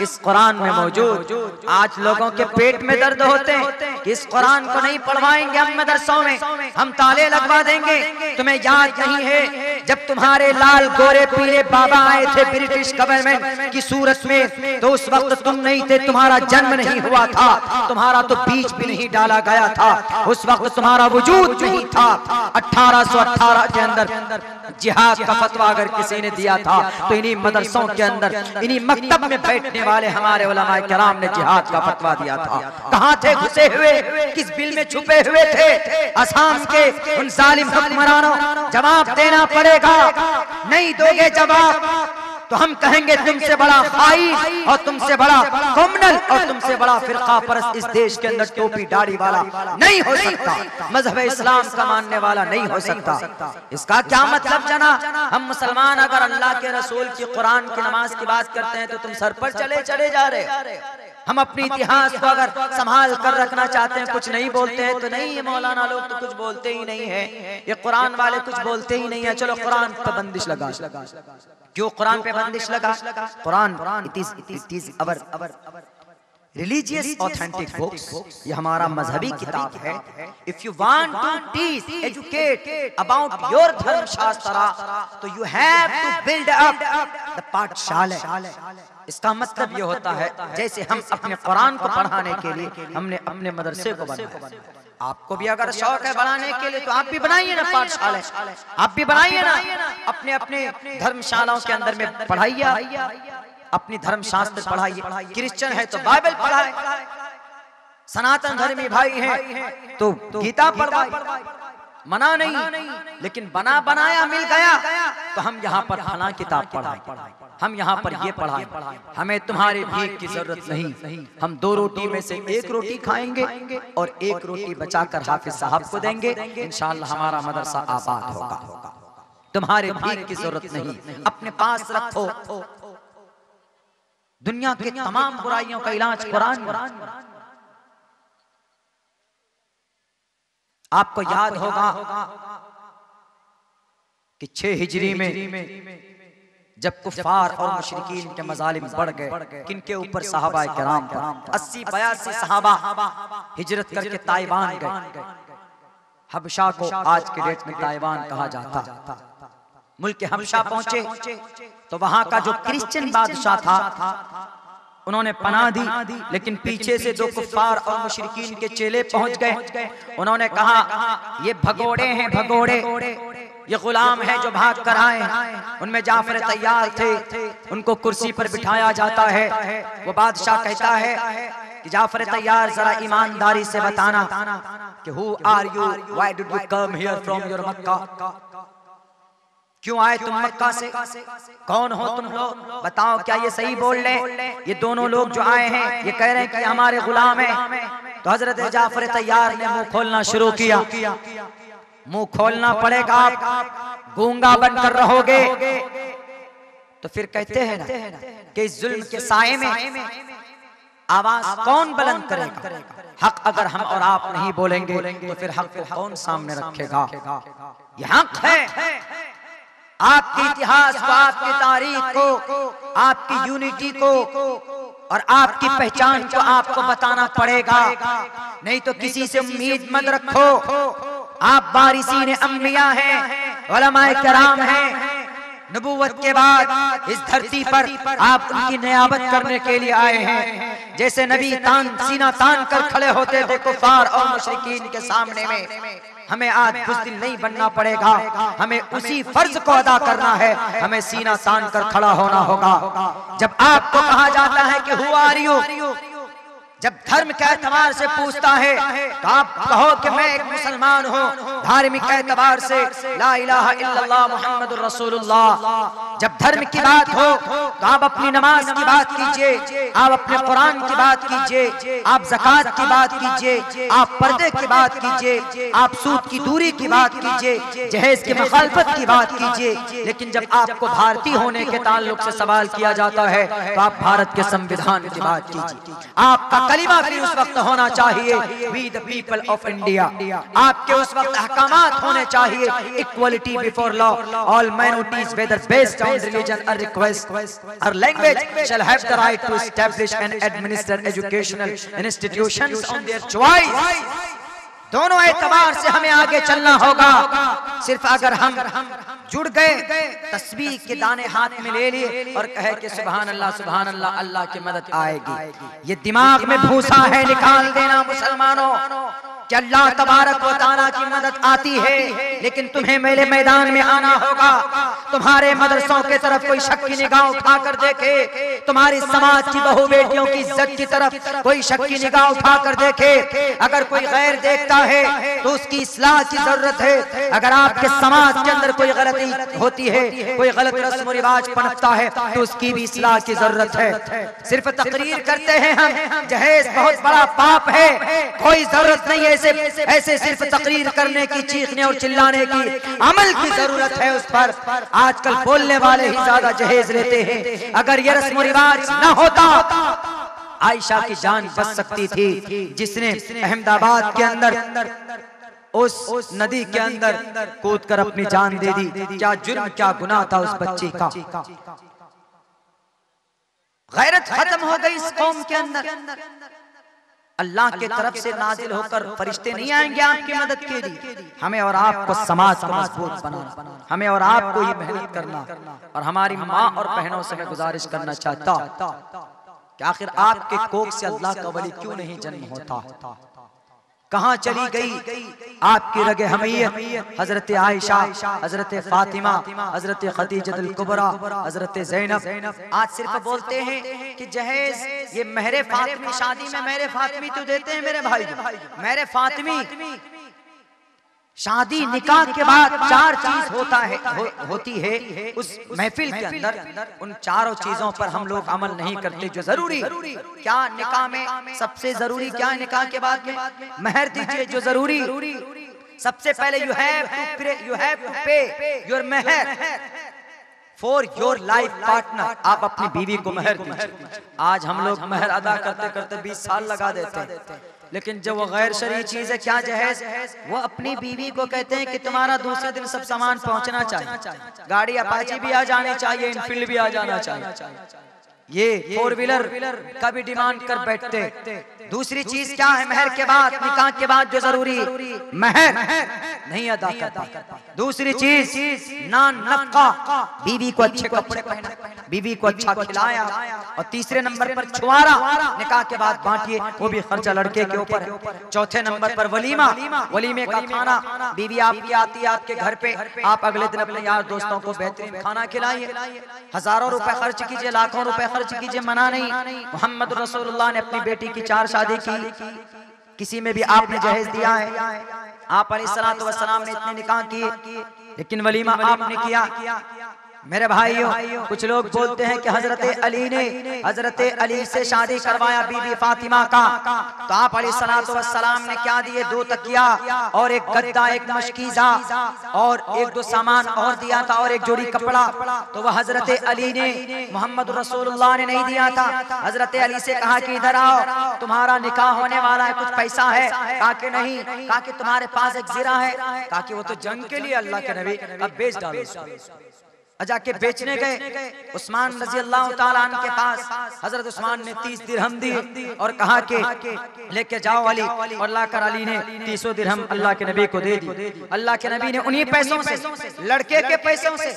इस कुरान में मौजूद। आज लोगों के पेट में दर्द होते हैं कि इस कुरान को नहीं पढ़वाएंगे हम मदरसों में, हम ताले लगवा देंगे। तुम्हें याद नहीं है जब तुम्हारे लाल गोरे पीले बाबा आए थे ब्रिटिश गवर्नमेंट की सूरत में, तो उस वक्त तुम नहीं थे, तुम्हारा जन्म नहीं हुआ था, तुम्हारा तो बीज भी नहीं डाला गया था, उस वक्त तुम्हारा वजूद नहीं था। 1818 के अंदर जिहाद का फतवा अगर किसी ने दिया था तो इन्हीं मदरसों के अंदर, इन्हीं मकतब में बैठने वाले हमारे उलमाए किराम ने जिहाद का फतवा दिया था। कहां थे घुसे हुए, किस बिल में छुपे हुए थे? असम के उन जालिम हुक्मरानों, जवाब देना पड़ेगा। नहीं दोगे जवाब तो हम कहेंगे तुमसे बड़ा खाई और तुमसे बड़ा क्रिमिनल और तुमसे बड़ा फिरका परस्त इस देश के अंदर टोपी दाढ़ी वाला नहीं हो सकता, मजहब इस्लाम का मानने वाला नहीं हो सकता। इसका क्या मतलब जना? हम मुसलमान अगर अल्लाह के रसूल की कुरान की नमाज की बात करते हैं तो तुम सर पर चले जा रहे। हम अपने इतिहास को अगर संभाल कर रखना चाहते हैं, कुछ नहीं बोलते हैं तो नहीं, ये मौलाना लोग तो कुछ बोलते ही नहीं है, ये कुरान वाले कुछ बोलते ही नहीं है, चलो कुरान पर बंदिश लगा। क्यों कुरान पे बंदिश लगा? Quran it is our religious authentic books, ये हमारा मजहबी किताब है। If you want to teach, educate about your dharma shastra, तो you have to build up the pathshala. इसका मतलब ये होता है जैसे हम अपने कुरान को पढ़ाने के लिए हमने अपने मदरसे को बनाया, आपको भी अगर शौक है बनाने के लिए तो आप भी बनाइए ना पाठशाला, आप भी बनाइए ना, अपने अपने धर्मशालाओं के अंदर में पढ़ाइए, अपनी धर्म शास्त्र पढ़ाइए। क्रिश्चियन है तो बाइबल पढ़ाए, सनातन धर्मी भाई हैं तो गीता पढ़वाए, मना नहीं। लेकिन बना बनाया मिल गया तो हम यहाँ पर फला किताब पढ़ाएं, हम यहाँ पर ये पढ़ाएं, हमें तुम्हारे भीख की जरूरत नहीं। हम 2 रोटी में से 1 रोटी खाएंगे और 1 रोटी बचाकर हाफिज साहब को देंगे, इंशाअल्लाह हमारा मदरसा आबाद होगा। तुम्हारे भीख की जरूरत नहीं, अपने पास रखो। दुनिया के तमाम बुराइयों का इलाज कुरान में। आपको याद होगा कि 6 हिजरी में जब कुफार और मुशरिकीन के मजालिम बढ़ गए, किनके ऊपर? सहाबा किराम पर। 80-82 सहाबा हिजरत करके ताइवान गए। हबशा को आज के डेट में ताइवान कहा जाता। मुल्क हबशा पहुंचे तो वहां का जो क्रिश्चियन बादशाह था उन्होंने पनाह दी, लेकिन पीछे से 2 कुफ्फार और मुशरिकीन के चेले पहुंच गए। उन्होंने कहा ये भगोड़े हैं, भगोड़े, ये गुलाम है जो भाग कर आए। उनमें जाफर तैयार थे, उनको कुर्सी पर बिठाया जाता है। वो बादशाह कहता है कि जाफर तैयार जरा ईमानदारी से बताना कि who are you, why did you come here from your Mecca, क्यों आए तुम मक्का से, कौन हो तुम लोग, बताओ क्या ये सही बोल रहे? ये दोनों लोग जो आए हैं ये कह रहे हैं कि हमारे गुलाम हैं। तो हजरत जाफर तैयार ने मुंह खोलना शुरू किया। मुंह खोलना पड़ेगा, आप गूंगा बनकर रहोगे। तो फिर कहते हैं ना कि इस जुल्म के साए में आवाज कौन बुलंद करेगा? हक अगर हम और आप नहीं बोलेंगे तो फिर हक को कौन सामने रखेगा? ये हक है। आपके इतिहास को, आपकी तारीख को, आपकी यूनिटी को और आपकी पहचान को आपको बताना पड़ेगा। नहीं तो किसी से उम्मीद मत रखो। आप वारिसीन अंबिया हैं, उलमाए किराम हैं। नबूवत के बाद इस धरती पर आप उनकी नियाबत करने के लिए आए हैं। जैसे नबी सीना तान कर खड़े होते थे कुफार और मुशरिकीन के सामने में, हमें आज बुज़दिल नहीं बनना पड़ेगा, हमें उसी फर्ज को अदा करना है, हमें सीना तान कर खड़ा होना होगा। जब आपको कहा जाता है कि हु आर यू, जब धर्म के एतबार से पूछता है तो आप कहो कि मैं एक मुसलमान हूँ, धार्मिक एतबार से ला इलाहा इल्लल्लाह मुहम्मदुर रसूलुल्लाह। जब धर्म की बात हो तो आप अपनी नमाज की बात कीजिए, आप अपने कुरान की बात कीजिए, आप ज़कात की बात कीजिए, आप पर्दे की बात कीजिए, आप सूद की दूरी की बात कीजिए, जहेज की मुखालफत की बात कीजिए। लेकिन जब आपको भारतीय होने के ताल्लुक से सवाल किया जाता है तो आप भारत के संविधान की बात कीजिए। आपका कलिमा भी उस वक्त होना चाहिए we the people of India. आपके उस वक्त अहकामात होने चाहिए equality before law, all minorities whether based on religion और रिक्वेस्ट और language shall have the right to establish and administer educational institutions on their choice. दोनों एतबार से हमें आगे चलना होगा। सिर्फ अगर हम जुड़ गए, तस्बीह के दाने हाथ में ले लिए और कहे कि सुभान अल्लाह, अल्लाह की मदद आएगी, ये दिमाग में भूसा है, निकाल देना मुसलमानों कि अल्लाह तबारक व तआला की मदद आती है। लेकिन तुम्हें मेरे मैदान में आना होगा। तुम्हारे मदरसों के तरफ कोई शक की निगाह उठाकर देखे, तुम्हारी समाज की बहू बेटियों की इज्जत की तरफ कोई शक की निगाह उठाकर देखे। अगर कोई गैर देखता है तो उसकी इस्लाह की जरूरत है। अगर आपके समाज के अंदर कोई गलती होती है, कोई गलत रस्म और रिवाज पनपता है तो उसकी भी इस्लाह की जरूरत है। सिर्फ तकरीर करते हैं हम, जहेज बहुत बड़ा पाप है, कोई जरूरत नहीं है ऐसे सिर्फ तकरीर करने की, चीखने और चिल्लाने की। अमल की जरूरत है उस पर। आजकल बोलने वाले ही ज्यादा जहेज लेते हैं। अगर ये रस्म और रिवाज न होता, आयशा की जान बच सकती थी, जिसने अहमदाबाद के अंदर उस नदी के अंदर कूद कर अपनी जान दे दी। क्या जुर्म, क्या गुनाह था उस बच्ची का। गैरत खत्म हो गई इस कौम के अंदर। अल्लाह के तरफ से नाजिल होकर फरिश्ते नहीं आएंगे आपकी मदद के लिए। हमें और आपको समाज को मजबूत बनाना, हमें और आपको ही मेहनत करना। और हमारी माँ और बहनों से मैं गुजारिश करना चाहता कि आखिर आपके कोख से अल्लाह का वली क्यों नहीं जन्म होता। कहाँ चली गई आपकी रगे हमीयत। हजरत आयशा, हजरत फातिमा, हजरत खदीजतुल कुबरा, हजरत ज़ैनब। आज सिर्फ बोलते हैं कि जहेज ये मेहरे फातिमी, शादी में मेहरे फातिमी तो देते हैं मेरे भाई। मेहरे फातिमी शादी निकाह के बाद चार चीज होती है उस महफिल के अंदर। उन चारों चीजों पर हम लोग अमल नहीं करते जो जरूरी। क्या निकाह में सबसे जरूरी क्या है? निकाह के बाद में महर दीजिए जो जरूरी। सबसे पहले you have to pay your mahr for your life partner. आप अपनी बीवी को महर दीजिए। आज हम लोग महर अदा करते करते 20 साल लगा देते हैं। लेकिन जब वो गैर शरई चीज है, क्या जहेज, वो अपनी बीवी को कहते हैं कि तुम्हारा दूसरे दिन सब सामान पहुंचना चाहिए, गाड़ी अपाची भी आ जानी चाहिए, इनफील्ड भी आ जाना चाहिए। ये 4 व्हीलर का भी डिमांड कर बैठते। दूसरी चीज क्या है? महर के बाद, निकाह के बाद जो जरूरी महर नहीं अदा करता। दूसरी चीज नान नफका, बीवी को अच्छे कपड़े पहना, बीवी को अच्छा खिलाया। और तीसरे नंबर पर छुआरा, निकाह के बाद बांटिए, वो भी खर्चा लड़के के ऊपर। चौथे नंबर पर वलीमा, वलीमे का खाना। बीवी आपकी आती है आपके घर पे, आप अगले दिन अपने यार दोस्तों को बेहतरीन खाना खिलाइए। हजारों रुपए खर्च कीजिए, लाखों रुपए खर्च कीजिए, मना नहीं। मोहम्मद रसूलुल्लाह ने अपनी बेटी की 4 शादी की, किसी में भी आपने जहेज दिया है? आप अलैहिस्सलातु वस्सलाम ने इतने निकाह किए, लेकिन वलीमा आपने किया। मेरे भाइयों, कुछ लोग बोलते हैं कि हजरत अली से शादी करवाया बीबी फातिमा का, तो आप अलैहिस्सलातु वस्सलाम ने क्या दिए? 2 तकिया और एक गद्दा, एक मशकीज़ा और 1-2 सामान और दिया था, और एक जोड़ी कपड़ा। तो वह हजरत अली ने, मोहम्मद रसूलुल्लाह ने नहीं दिया था। हजरत अली से कहा कि इधर आओ, तुम्हारा निकाह होने वाला है, कुछ पैसा है? कहा कि नहीं। कहा कि तुम्हारे पास एक ज़िरा है? कहा कि वो तो जंग के लिए अल्लाह के नबी, अब बेच डालो। जाके बेचने गए उस्मान रजी अल्लाह ताला अन्हु के पास। हजरत उस्मान ने 30 दिरहम दी और कहा कि लेके जाओ अली, और लाकर अली ने 30 दिरहम अल्लाह के नबी को दे दी। अल्लाह के नबी ने उन्हीं पैसों से, लड़के के पैसों से,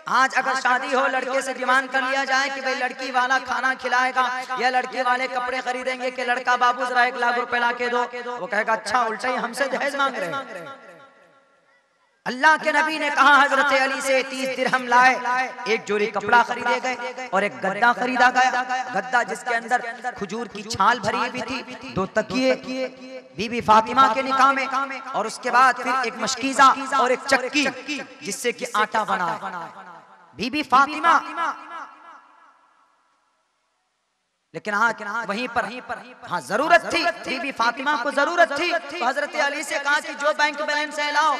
आज अगर शादी हो, लड़के से डिमांड कर लिया जाए कि भाई लड़की वाला खाना खिलाएगा या लड़के वाले कपड़े खरीदेंगे, कि लड़का बाबू जरा 1 लाख रुपए ला के दो, वो कहेगा अच्छा, उल्टा ही हमसे दहेज मांग रहे हैं। अल्लाह के नबी ने कहा हजरत अली से 30 दिरहम लाए, एक जोड़ी कपड़ा खरीदे गए और एक गद्दा खरीदा गया। गद्दा जिसके अंदर खजूर की छाल भरी हुई थी, 2 तकिए बीबी फातिमा के निकाह में, और उसके बाद फिर एक मशकीजा और एक चक्की जिससे कि आटा बना। बीबी फातिमा, लेकिन हाँ वहीं पर हाँ जरूरत थी, बीबी फातिमा को जरूरत थी, तो हजरत अली से कहा कि जो बैंक बैलेंस है लाओ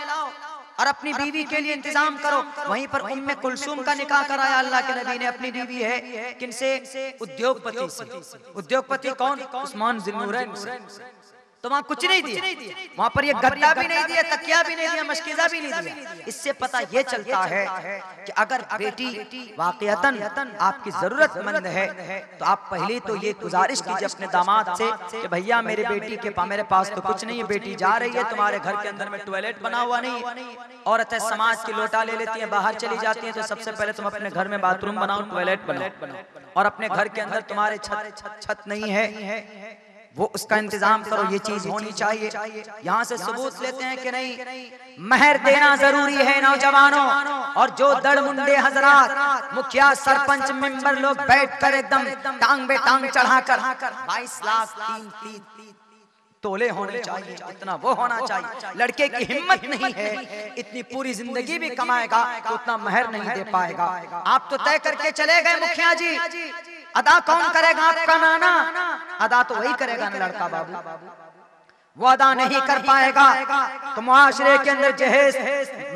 और अपनी बीवी के लिए इंतजाम करो। वहीं पर उम्मे कुलसूम का निकाह कराया अल्लाह के नबी ने। अपनी बीवी है किनसे? उद्योगपति से। उद्योगपति कौन? उस्मान ज़ुन्नूरैन से। तो वहां कुछ नहीं दिया, वहां पर ये गद्दा भी नहीं दिया, तकिया भी नहीं दिया, मशकीजा भी नहीं दिया। इससे पता ये चलता है कि अगर बेटी वाकईतन आपकी जरूरतमंद है तो आप पहले तो ये गुजारिश कीजिए अपने दामाद से कि भैया मेरे बेटी के मेरे पास तो कुछ नहीं है, बेटी जा रही है, तुम्हारे घर के अंदर में टॉयलेट बना हुआ नहीं। औरतें समाज की लोटा ले लेती हैं, बाहर चली जाती हैं, तो सबसे पहले तुम अपने घर में बाथरूम बनाओ, टॉयलेट बनाओ, और अपने घर के अंदर तुम्हारे छत नहीं है वो उसका इंतजाम करो। ये चीज होनी चाहिए। यहाँ से सबूत लेते हैं कि नहीं, महर देना जरूरी है नौजवानों। और जो दड़ मुंडे हजरात, मुखिया, सरपंच, मेंबर लोग बैठकर एकदम टांग बे टांग चढ़ाकर 22 लाख 3 तोले होने चाहिए, इतना वो होना चाहिए। लड़के की हिम्मत नहीं है, इतनी पूरी जिंदगी भी कमाएगा तो उतना महर नहीं दे पाएगा। आप तो तय करके चले गए मुखिया जी, अदा कौन करेगा? आपका नाना। अदा तो वही करेगा ना लड़का बाबू, वो अदा नहीं कर पाएगा तो मुआशरे के अंदर जहेज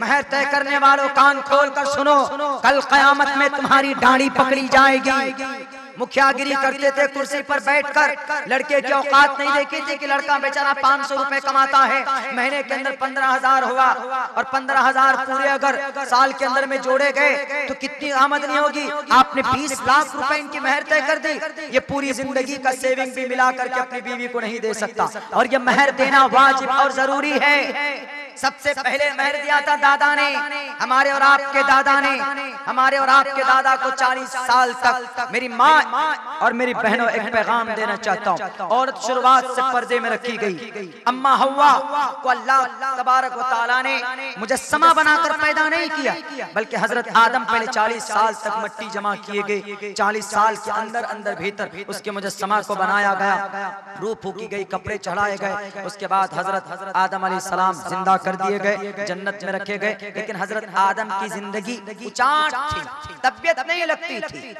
महर तय करने वालों कान खोल कर सुनो, कल कयामत में तुम्हारी दाढ़ी पकड़ी जाएगी। मुखियागिरी करते थे कुर्सी पर बैठकर, लड़के की औकात नहीं देखी थी कि लड़का बेचारा 500 रुपए कमाता है, महीने के अंदर 15,000 हुआ, और 15,000 पूरे अगर साल के अंदर में जोड़े गए तो कितनी आमदनी होगी। आपने 20 लाख रुपए इनकी महर तय कर दी। ये पूरी जिंदगी का सेविंग भी मिला करके अपनी बीवी को नहीं दे सकता, और ये महर देना वाजिब और जरूरी है। सबसे पहले महर दिया था दादा ने, हमारे और आपके दादा ने। हमारे और आपके दादा को 40 साल तक मेरी माँ और मेरी बहनों एक पैगाम देना चाहता हूँ। औरत शुरुआत से पर्दे में रखी गई। अम्मा हव्वा को अल्लाह तबारक व तआला ने मुजस्समा बनाकर पैदा नहीं किया, बल्कि हजरत आदम पहले 40 साल तक मिट्टी जमा किए गए। 40 साल के अंदर अंदर भीतर उसके मुजस्समा को बनाया गया, रूह फूकी गई, कपड़े चढ़ाए गए। उसके बाद हजरत आदम अलैहिस्सलाम जिंदा कर दिए गए, जन्नत में रखे गए। लेकिन हजरत आदम की जिंदगी उचाट थी, तबियत नहीं लगती थी।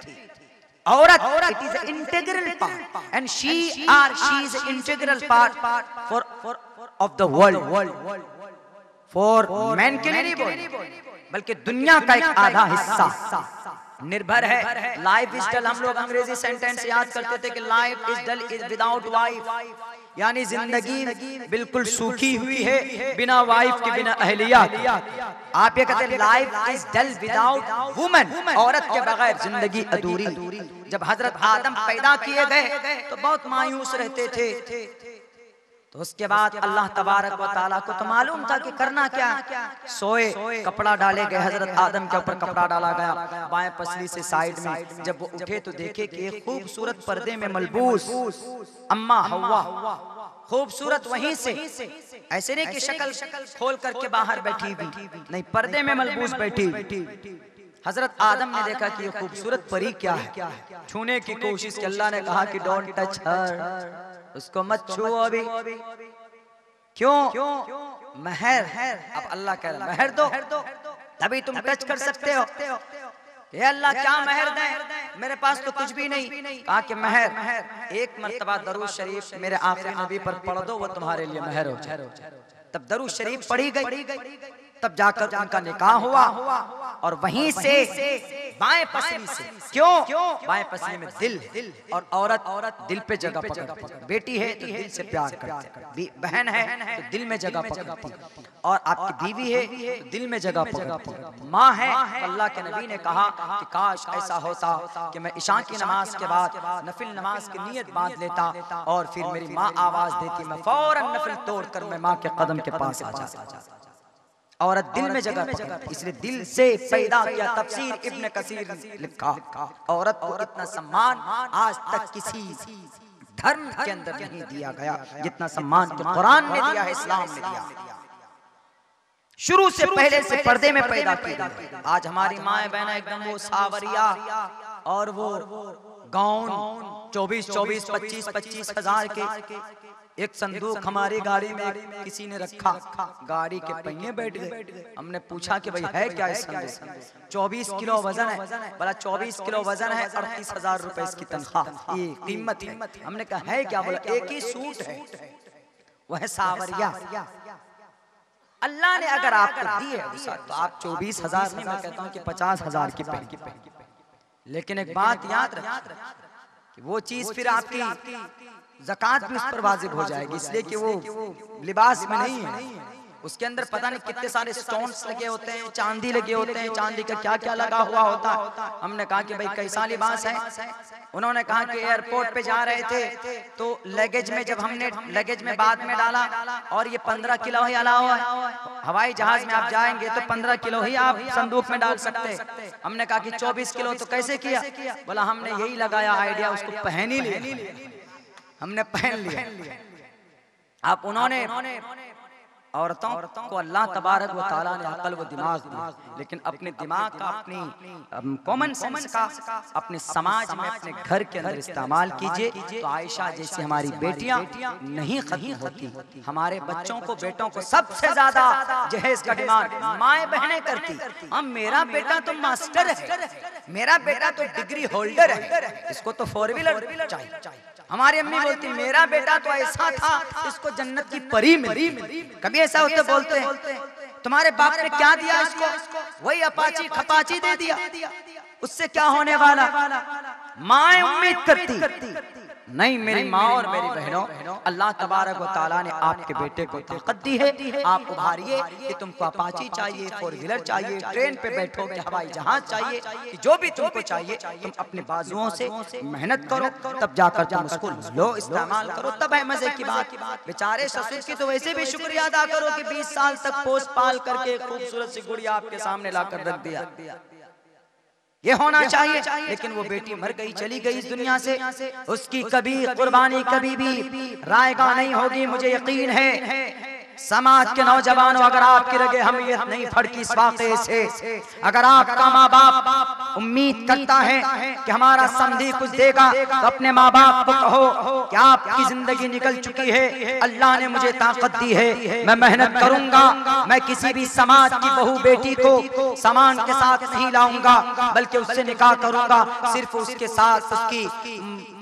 औरत it is an integral part and she is an integral part for of the world, for man के लिए नहीं बल्कि दुनिया का एक आधा हिस्सा निर्भर है। लाइफ इज डल, हम लोग अंग्रेजी सेंटेंस याद करते थे कि life is dull is without wife, यानी जिंदगी बिल्कुल सूखी हुई है बिना वाइफ के, बिना अहलिया के। आप ये कहते हैं life is dull without woman, औरत के बगैर जिंदगी अधूरी। जब हजरत आदम पैदा किए गए तो बहुत मायूस रहते थे, तो उसके बाद अल्लाह तबारक व तआला को तो मालूम था कि करना क्या। सोए, कपड़ा डाले गए, हजरत आदम के ऊपर कपड़ा डाला गया बाएं पसली से साइड में। जब वो उठे तो देखे कि एक खूबसूरत पर्दे में मलबूस अम्मा हव्वा, खूबसूरत वहीं से, ऐसे नहीं कि शक्ल खोल करके बाहर बैठी हुई, नहीं, पर्दे में मलबूस बैठी। हजरत आदम ने देखा कि ये खूबसूरत परी क्या है, छूने की कोशिश की। अल्लाह ने कहा कि डोंट टच हर, उसको मत छुओ अभी। क्यों? महर। अब अल्लाह कह रहा महर दो, तभी तुम टच कर सकते हो। ये अल्लाह क्या महर दें, मेरे पास तो कुछ भी नहीं। कहा कि महर एक मर्तबा दरूद शरीफ मेरे आखिरी नबी पर पढ़ दो, वो तुम्हारे लिए महर हो जाए। तब दरूद शरीफ पढ़ी गई, तब जाकर उनका निकाह हुआ। और वहीं से बाएं पसली से, क्यों बाएं पसली में दिल, और औरत दिल पे जगह पकड़ती, बेटी है तो दिल से प्यार करती, बहन है तो दिल में जगह पकड़ती, और आपकी बीवी है तो दिल में जगह पकड़ती, माँ है। अल्लाह के नबी ने कहा कि काश ऐसा होता कि मैं इशा की नमाज के बाद नफिल नमाज की नियत बांध लेता, और फिर मेरी माँ आवाज देती, मैं फौरन नफिल तोड़कर मैं माँ के कदम के पास आ जाता। औरत दिल में जगह पकड़ती, इसलिए दिल से पैदा किया। तफसीर इब्न कसीर ने लिखा, औरत को इतना सम्मान आज तक किसी धर्म के अंदर नहीं दिया गया जितना सम्मान के कुरान ने दिया है, इस्लाम ने दिया। शुरू से पहले से पर्दे में पैदा की गई। आज हमारी माए बहन एकदम वो सावरिया और वो गाउन 24-24, 25-25 हजार के एक संदूक हमारी गाड़ी में किसी ने रखा, गाड़ी के पहिए बैठ गए। हमने पूछा कि भाई है क्या इस संदूक? 24 किलो वजन है। बोला 24 किलो वजन है, 38,000 रुपए इसकी तनख्वाह, ये कीमत है। हमने कहा है क्या? बोला एक ही सूट है, वह है सावरिया। अल्लाह ने अगर आपको दी है तो आप 24,000 नहीं, मैं कहता हूँ कि 50,000 की पहन। लेकिन एक बात याद रख कि वो चीज फिर आपकी ज़कात भी उस पर वाजिब हो जाएगी, इसलिए कि वो लिबास में नहीं है, उसके अंदर पता नहीं कितने सारे स्टोन्स लगे होते हैं, चांदी लगे होते हैं, चांदी का क्या क्या लगा हुआ होता है। हमने कहा कि भाई कैसा लिबास है? उन्होंने कहा कि एयरपोर्ट पे जा रहे थे तो लगेज में, जब हमने लगेज में बाद में डाला और ये 15 किलो ही अलावा है, हवाई जहाज में आप जाएंगे तो 15 किलो ही आप संदूक में डाल सकते। हमने कहा कि 24 किलो तो कैसे किया? बोला हमने यही लगाया आइडिया, उसको पहन ही लिया, हमने पहन लिया। आप उन्होंने औरतों को अल्लाह तबारक व तआला ने अकल व दिमाग दिया, लेकिन अपने दिमाग का, अपनी कॉमन सेंस का अपने समाज में, अपने घर के अंदर इस्तेमाल कीजिए। तो आयशा जैसी हमारी बेटियां नहीं खत्म होती। हमारे बच्चों को, बेटों को सबसे ज्यादा जहेज का डिमांड माए बहनें करती। अब मेरा बेटा तो मास्टर है, मेरा बेटा तो डिग्री होल्डर है, इसको तो 4 व्हीलर चाहिए। हमारी अम्मी बोलती मेरा बेटा तो ऐसा था, इसको जन्नत की परी मिली। कभी ऐसा होते बोलते हैं तुम्हारे बाप ने क्या दिया इसको? वही अपाची खपाची दे दिया, उससे क्या होने वाला? माँ उम्मीद करती नहीं, मेरी माँ और मेरी बहनों, अल्लाह तबारक व तआला ने आपके बेटे को ताकत दी है। आप उभारिए कि तुमको अपाची चाहिए, 4 व्हीलर चाहिए, ट्रेन पे बैठो कि हवाई जहाज चाहिए, कि जो भी तुमको चाहिए तुम अपने बाजुओं से मेहनत करो, तब जाकर तुम उसको लो, इस्तेमाल करो, तब है मजे की बात। बेचारे ससुर की तो वैसे भी शुक्रिया अदा करो कि 20 साल तक पोस पाल करके खूबसूरत सी गुड़िया आपके सामने लाकर रख दिया। ये होना चाहिए, लेकिन वो बेटी मर गई, चली गई इस दुनिया से, उसकी कभी कुर्बानी कभी भी रायगा नहीं होगी। मुझे यकीन है समाज के नौजवानों, अगर आपकी रगे हमियत नहीं फड़की इस वाक़े से, अगर आपका माँ बाप उम्मीद करता है कि हमारा समधी कुछ देगा, तो अपने माँ बाप को कहो कि आपकी जिंदगी निकल चुकी है, अल्लाह ने मुझे ताकत दी है, मैं मेहनत करूंगा, मैं किसी भी समाज की बहू बेटी को सामान के साथ नहीं लाऊंगा, बल्कि उससे निकाह करूंगा, सिर्फ उसके साथ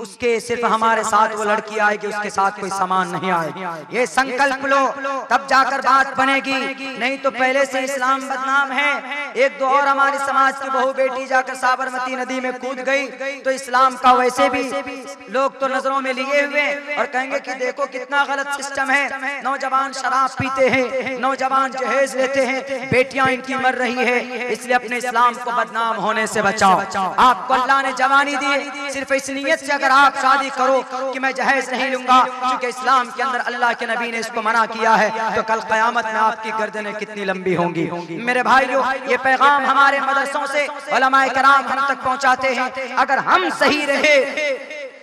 उसके सिर्फ हमारे साथ वो लड़की आएगी, उसके साथ कोई सामान नहीं आएगी। ये संकल्प लो, तब जाकर बात बनेगी, नहीं तो पहले से इस्लाम बदनाम है। एक दो और हमारे समाज की बहू बेटी जाकर साबरमती नदी में कूद गई तो इस्लाम का वैसे भी लोग तो नजरों में लिए हुए और कहेंगे कि देखो कितना गलत सिस्टम है। नौजवान शराब पीते हैं, नौजवान जहेज लेते हैं, बेटियां इनकी मर रही है, इसलिए अपने इस्लाम को बदनाम होने से बचाओ। आपको अल्लाह ने जवानी दी, सिर्फ इस नियत से अगर आप शादी करो कि मैं जहेज नहीं लूंगा, क्योंकि इस्लाम के अंदर अल्लाह के नबी ने इसको मना किया है, तो कल क़यामत में आपकी गर्दनें कितनी लंबी होंगी। मेरे भाइयों, ये पैगाम हमारे मदरसों से उलमाए कराम हम तक पहुंचाते हैं। अगर हम सही रहे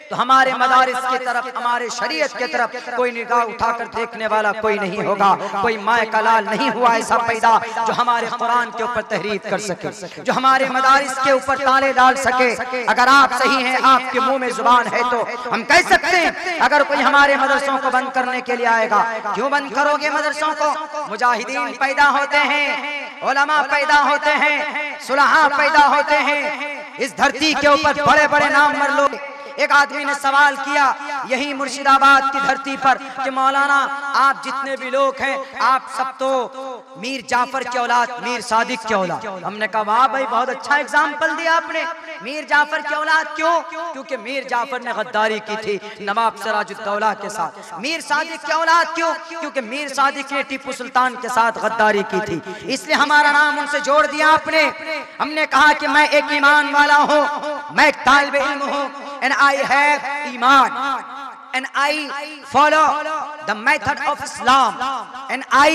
तो हमारे मदारिस की तरफ, हमारे शरीयत की तरफ कोई निगाह उठाकर देखने वाला कोई नहीं होगा। कोई माए का लाल नहीं हुआ ऐसा पैदा जो हमारे कुरान के ऊपर तहरीर कर सके, जो हमारे मदारिस के ऊपर ताले डाल सके। अगर आप सही हैं, आपके मुंह में जुबान है, तो हम कह सकते हैं अगर कोई हमारे मदरसों को बंद करने के लिए आएगा, क्यों बंद करोगे मदरसों को? मुजाहिदीन पैदा होते हैं, उलमा पैदा होते हैं, सुलहा पैदा होते हैं। इस धरती के ऊपर बड़े बड़े नाम मर लोग। एक आदमी ने सवाल किया यही मुर्शिदाबाद की धरती पर कि मौलाना आप जितने भी लोग हैं, आप सब तो मीर जाफर की औलाद, मीर सादिक की औलाद। हमने कहा वाह भाई, बहुत अच्छा एग्जाम्पल दिया आपने। मीर जाफर की औलाद क्यों? क्योंकि मीर जाफर ने गद्दारी की थी नवाब सिराजुद्दौला के साथ। मीर सादिक की औलाद क्यों? क्योंकि मीर सादिक ने टीपू सुल्तान के साथ गद्दारी की थी, इसलिए हमारा नाम उनसे जोड़ दिया आपने। हमने कहा कि मैं एक ईमान वाला हूँ, मैं एक तालिब इल्म हूँ, and I have Iman, and I follow the method of Islam, and I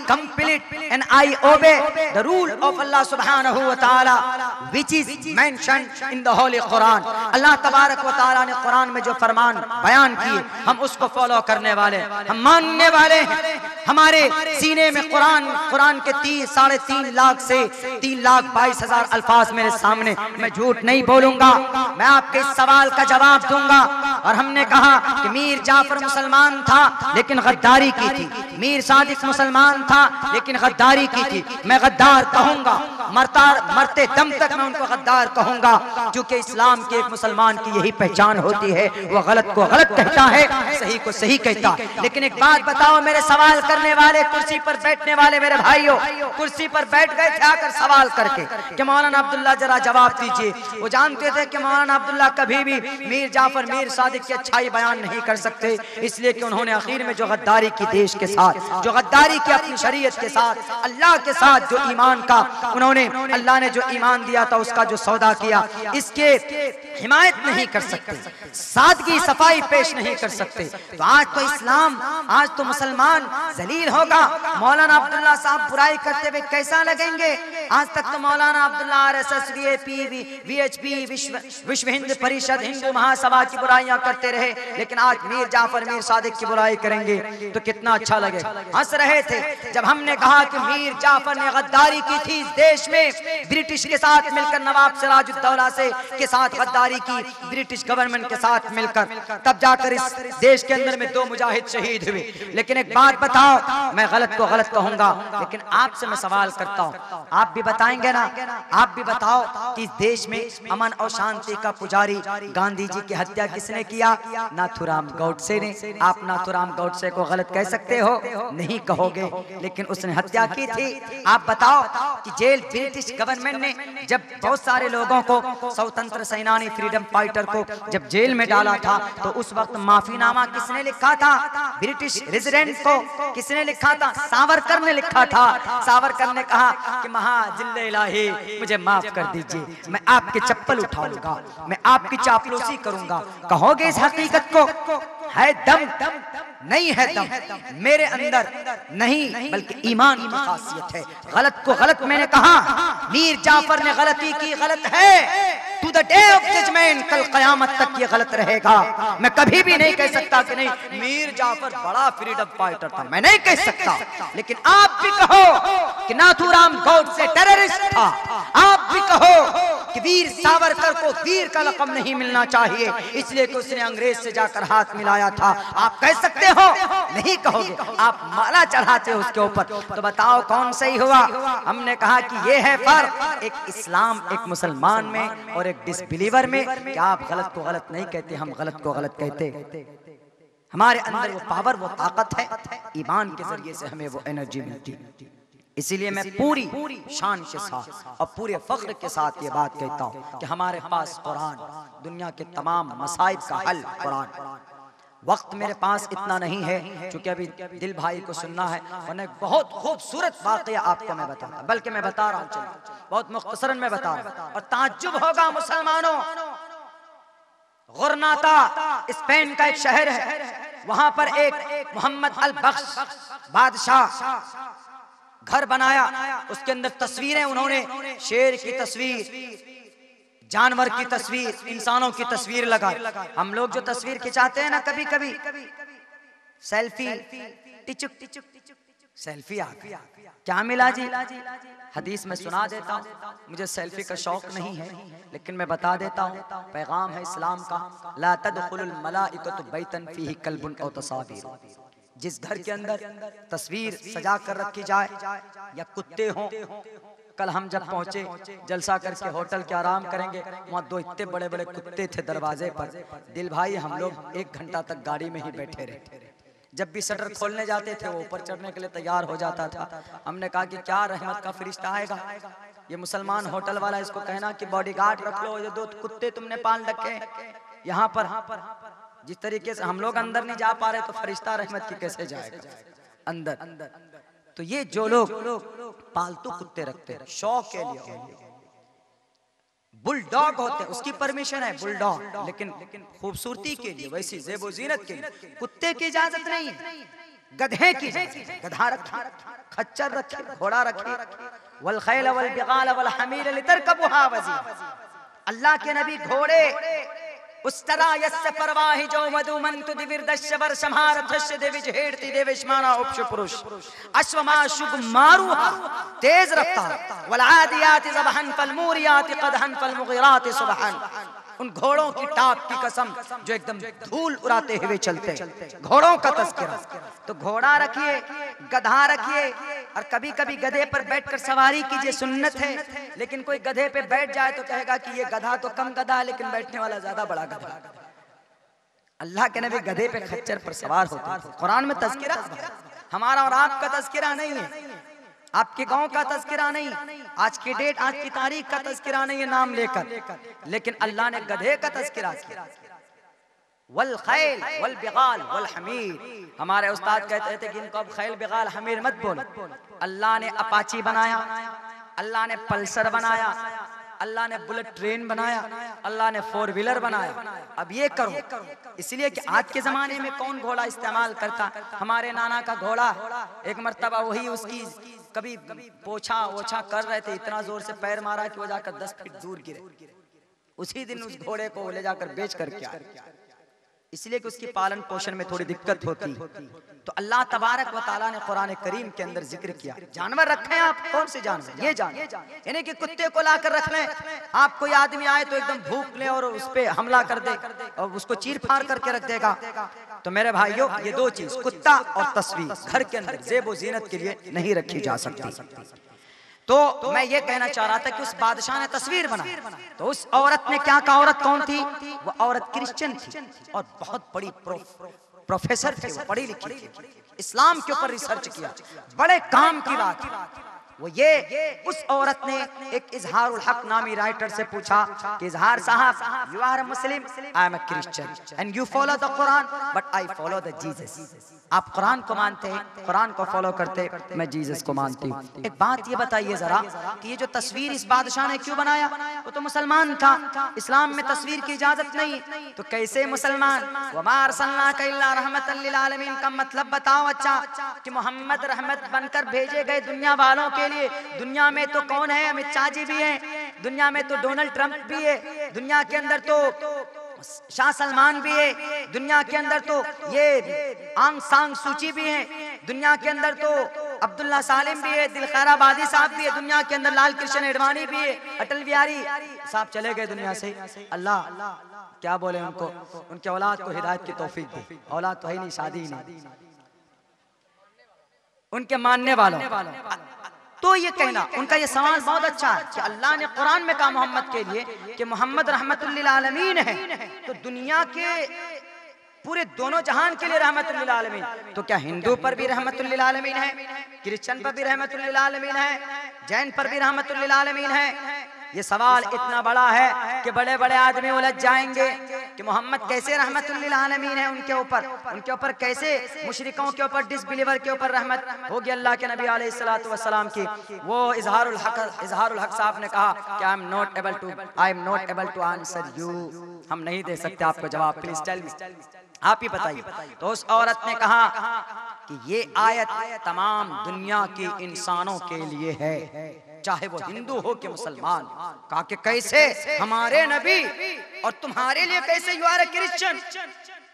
complete and I obey the rule of Allah subhanahu wa ta'ala, which is mentioned in the Holy Quran. Allah तबारक व ताला ने कुरान में जो फरमान बयान किए, हम उसको फॉलो करने वाले, हम मानने वाले हैं। हमारे सीने में कुरान के 3.5 लाख से 3,22,000 अल्फाज मेरे सामने, मैं झूठ नहीं बोलूंगा, मैं आपके इस सवाल का जवाब दूंगा। और हमने कहा कि मीर जाफर मुसलमान था लेकिन गद्दारी की थी, मीर सादिक मुसलमान था लेकिन गद्दारी की थी। मैं गद्दार कहूंगा, मरते दम तक मैं उनको गद्दार कहूंगा, क्योंकि इस्लाम के एक मुसलमान की यही पहचान होती है, वो गलत को गलत कहता है, सही को सही कहता है। लेकिन एक बात बताओ मेरे सवाल करने वाले, कुर्सी पर बैठने वाले मेरे भाइयों, कुर्सी पर बैठ गए थे आकर सवाल करके कि मौलाना अब्दुल्ला जरा जवाब दीजिए। वो जानते थे कि मौलाना अब्दुल्ला कभी भी मीर जाफर मीर सादिक की अच्छाई बयान नहीं कर सकते, इसलिए कि उन्होंने आखिर में जो गद्दारी की देश के साथ, जो गद्दारी की अपनी शरीयत के साथ, अल्लाह के साथ, जो ईमान का उन्होंने, अल्लाह ने जो ईमान दिया था उसका जो सौदा किया, इसके हिमायत नहीं कर सकते, सादगी सफाई पेश नहीं कर सकते। तो आज तो इस्लाम, आज तो मुसलमान जलील होगा। मौलाना अब्दुल्ला साहब बुराई करते हुए कैसा लगेंगे? आज तक तो मौलाना अब्दुल्ला RSS, VAP, VHP, विश्व हिंद परिषद, हिंदू महासभा की बुराइयां करते रहे, लेकिन आज मीर जाफर मीर सादिक की बुराई करेंगे तो कितना अच्छा लगे। हंस रहे थे जब हमने कहा कि मीर जाफर ने गद्दारी की थी इस देश में, ब्रिटिश के साथ मिलकर, नवाब सिराजुद्दौला से के साथ गद्दारी की, ब्रिटिश गवर्नमेंट के साथ मिलकर, तब जाकर इस देश के अंदर में 2 मुजाहिद शहीद हुए। लेकिन एक बात बताओ, मैं गलत को गलत कहूंगा, लेकिन आपसे मैं सवाल करता हूं, आप भी बताएंगे ना? आप भी बताओ कि इस देश में अमन और शांति का पुजारी गांधी जी की हत्या किसने किया? नाथूराम गौडसे ने। आप नाथूराम गौडसे को गलत कह सकते हो? नहीं कहोगे, लेकिन उसने हत्या की थी। आप बताओ कि जेल, ब्रिटिश गवर्नमेंट ने जब बहुत सारे लोगों को, स्वतंत्र सेनानी, फ्रीडम फाइटर को जब जेल में डाला था, तो उस वक्त माफीनामा किसने लिखा था? ब्रिटिश रेजिडेंट को किसने लिखा था? सावरकर ने लिखा था। सावरकर ने कहा कि महाजिल्ले इलाही मुझे माफ कर दीजिए, मैं आपके चप्पल उठाऊंगा, मैं आपकी चापलूसी करूंगा। कहोगे इस हकीकत को? है दम? नहीं है दम मेरे अंदर, नहीं, बल्कि ईमान की खासियत है। गलत को गलत मैंने कहा, मीर जाफर ने गलती की, गलत है, to the day of judgement, कल कयामत तक ये गलत रहेगा। मैं कभी भी नहीं कह सकता कि नहीं मीर जाफर बड़ा फ्रीडम फाइटर था, मैं नहीं कह सकता। लेकिन आप भी कहो कि नाथूराम गौडसे टेररिस्ट था, आप भी कहो कि वीर सावरकर को वीर का लक़ब नहीं मिलना चाहिए, इसलिए कि उसने अंग्रेज से जाकर हाथ मिलाया था। आप कह सकते हो? नहीं कहोगे, आप माला चढ़ाते हो उसके ऊपर। तो बताओ कौन सही हुआ? हमने कहा कि ये है फर्क एक इस्लाम, एक मुसलमान में और एक डिसबिलीवर में, कि आप गलत को गलत नहीं कहते, हम गलत को गलत कहते। हमारे अंदर वो पावर, वो ताकत है, ईमान के जरिए से हमें वो एनर्जी मिलती। इसीलिए मैं पूरी शान के साथ और पूरे फख्र के साथ ये बात कहता हूँ कि हमारे पास कुरान, दुनिया के तमाम मसाइब का हल कुरान। वक्त मेरे पास इतना नहीं है क्योंकि अभी दिल भाई को सुनना है, और एक बहुत खूबसूरत वाकया आपको मैं बताता, बल्कि मैं बता रहा हूँ, बहुत मुख्तसरन में बता रहा हूँ, और ताज्जुब होगा मुसलमानों। गुरनाता स्पेन का एक शहर है, वहां पर एक मोहम्मद अल बख्श बादशाह घर बनाया, उसके अंदर तस्वीरें, उन्होंने शेर की तस्वीर, जानवर की तस्वीर, इंसानों की तस्वीर लगाई। हम लोग जो तस्वीर खिंचाते हैं ना कभी कभी, सेल्फी, टिचुक टिचुक सेल्फी आ गई, क्या मिला जी? हदीस में सुना देता हूँ, मुझे सेल्फी का शौक नहीं है, लेकिन मैं बता देता हूँ, पैगाम है इस्लाम का, ला तदखुलुल मलाइकतु बैतन फीही कल्बुन औ तसावीर। जिस घर के अंदर तस्वीर सजा कर रखी जाए या कुत्ते हों, कल हम जब पहुंचे जलसा करके होटल के आराम करेंगे, वहाँ 2 इतने बड़े बड़े कुत्ते थे दरवाजे पर। दिल भाई हम लोग 1 घंटा तक गाड़ी में ही बैठे रहे। जब भी शटर खोलने जाते थे वो ऊपर चढ़ने के लिए तैयार हो जाता था। हमने कहा कि क्या रहमत का फरिश्ता आएगा? ये मुसलमान होटल वाला, इसको कहना कि बॉडीगार्ड रख लो, ये 2 कुत्ते तुमने पाल रखे यहाँ पर। जिस तरीके से हम लोग अंदर नहीं जा पा रहे, तो फरिश्ता रहमत की कैसे जाएगा अंदर? तो ये जो लोग पालतू कुत्ते रखते हैं शौक के लिए, बुलडॉग होते हैं, उसकी परमिशन है बुलडॉग, लेकिन खूबसूरती के लिए, वैसी ज़ेबो ज़ीनत के लिए कुत्ते की इजाजत नहीं है। गधे की गधा रखे, खच्चर रखे, घोड़ा रखे, वल खैल वल बिगाल वल हमीर लितरकबुहा वज़ीन। अल्लाह के नबी घोड़े उस तरह यस्य परवाही जो मधु मंतु दिविर्दश्य वर समार थश्य देविज हेड़ती देविशमाना उपश पुरुष अश्वमा शुभ मारुहा तेज रफ्तार वल आदियाति ज़बहन फल मूरियाति क़दहन फल मुग़ीराति सुबहन। उन घोड़ों की टाप की कसम जो एकदम धूल उड़ाते हुए चलते, घोड़ों का तज़किरा। तो घोड़ा रखिए, गधा रखिए, और कभी कभी गधे पर बैठकर सवारी कीजिए, सुन्नत है। लेकिन कोई गधे पे बैठ जाए तो कहेगा कि ये गधा तो कम गधा है, लेकिन बैठने वाला ज्यादा बड़ा गधा। अल्लाह के नबी गधे पे खच्चर पर सवार होते हैं। कुरान में तज़किरा, हमारा और आपका तज़किरा नहीं है, आपके गांव का तज़किरा नहीं, आज की डेट, आज की तारीख का तज़किरा नहीं है नाम लेकर, लेकिन अल्लाह ने गधे का तज़किरा किया। वल खैल वल बिगाल वल हमीर। हमारे उस्ताद कहते थे कि इनको अब खैल बिगाल हमीर मत बोलो। अल्लाह ने अपाची बनाया, अल्लाह ने पल्सर बनाया, अल्लाह ने बुलेट ट्रेन बनाया, अल्लाह ने 4 व्हीलर बनाया। अब ये करो, इसलिए कि आज के जमाने में कौन घोड़ा इस्तेमाल करता। हमारे नाना का घोड़ा, एक मर्तबा वही उसकी कभी पोछा ओछा कर रहे थे, इतना जोर से पैर मारा कि वो जाकर 10 फीट दूर गिरे। उसी दिन उस घोड़े को ले जाकर बेच करके आए, इसलिए कि उसकी पालन पोषण में थोड़ी दिक्कत होती। तो अल्लाह तबारक व तआला ने कुरान करीम के अंदर जिक्र किया। जानवर रखें आप, कौन से जानवर? ये जानवर, यानी कि कुत्ते को लाकर रख लें, आप कोई आदमी आए तो एकदम भूख ले और उस पे हमला कर दे और उसको चीर फाड़ करके रख देगा। तो मेरे भाइयों, ये 2 चीज, कुत्ता और तस्वीर, घर के अंदर ज़ेबो ज़ीनत के लिए नहीं रखी जा सकती। तो मैं ये कहना चाह रहा था कि उस बादशाह ने तस्वीर बनाई, तो उस औरत ने क्या कहा? औरत कौन थी? वो औरत क्रिश्चियन थी और बहुत बड़ी प्रोफेसर थी, वो पढ़ी लिखी थी, इस्लाम के ऊपर रिसर्च किया, बड़े काम की बात। वो ये उस औरत ने एक इजहारुल हक नामी राइटर से पूछा कि Izhar sahab, you are a Muslim, I am a Christian and you follow the Quran but I follow the Jesus. आप कुरान को मानते हैं, कुरान को फॉलो करते, मैं जीसस को मानती हूँ। एक बात ये बताइए जरा कि ये जो तस्वीर इस बादशाह ने क्यों बनाया? वो तो मुसलमान था, इस्लाम में तस्वीर की इजाजत नहीं, तो कैसे मुसलमान? वमा अरसलनाका इल्ला रहमतन लिल आलमीन का मतलब बताओ अच्छा, कि मोहम्मद रहमत बनकर भेजे गए दुनिया वालों के लिए। दुनिया में तो कौन है? अमित शाह जी भी हैं, दुनिया में तो डोनाल्ड ट्रंप भी है, दुनिया के अंदर तो शाह सलमान भी है, दुनिया के अंदर तो ये आंग सांग सूची भी है, दुनिया के अंदर तो अब्दुल्ला सालिम भी है, दिलखैर आबादी साहब भी है, दुनिया के अंदर लाल कृष्ण एडवाणी भी है, अटल बिहारी साहब चले गए दुनिया से। अल्लाह क्या बोले उनको, उनके औलाद को हिदायत की तौफीक दे। औलाद तो है नहीं, शादी नहीं, उनके मानने वालों। तो ये कहना, उनका ये सवाल बहुत अच्छा है कि अल्लाह ने कुरान में कहा मोहम्मद के लिए कि मोहम्मद रहमतुल लिल आलमीन है, तो दुनिया के पूरे दोनों जहान के लिए रहमतुल लिल आलमीन। तो क्या हिंदू पर भी रहमतुल लिल आलमीन है, क्रिश्चियन पर भी रहमतुल लिल आलमीन है, जैन पर भी रहमतुल लिल आलमीन है? ये सवाल इतना बड़ा है कि बड़े बड़े आदमी उलझ जाएंगे कि मोहम्मद कैसे रहमतुल लिल आलमीन है उनके ऊपर कैसे मुशरिकों के ऊपर, डिसबिलीवर के ऊपर रहमत होगी अल्लाह के नबी अलैहिस्सलातु वस्सलाम की। वो इजहारुल हक साहब ने कहा कि I am not able to answer you, हम नहीं दे सकते आपको जवाब, प्लीज टेल मी, आप ही बताइए। तो उस औरत ने कहा कि ये आयत तमाम दुनिया के इंसानों के लिए है, चाहे वो हिंदू हो कि मुसलमान। कहा कि कैसे? हमारे नबी और तुम्हारे लिए कैसे? You are a Christian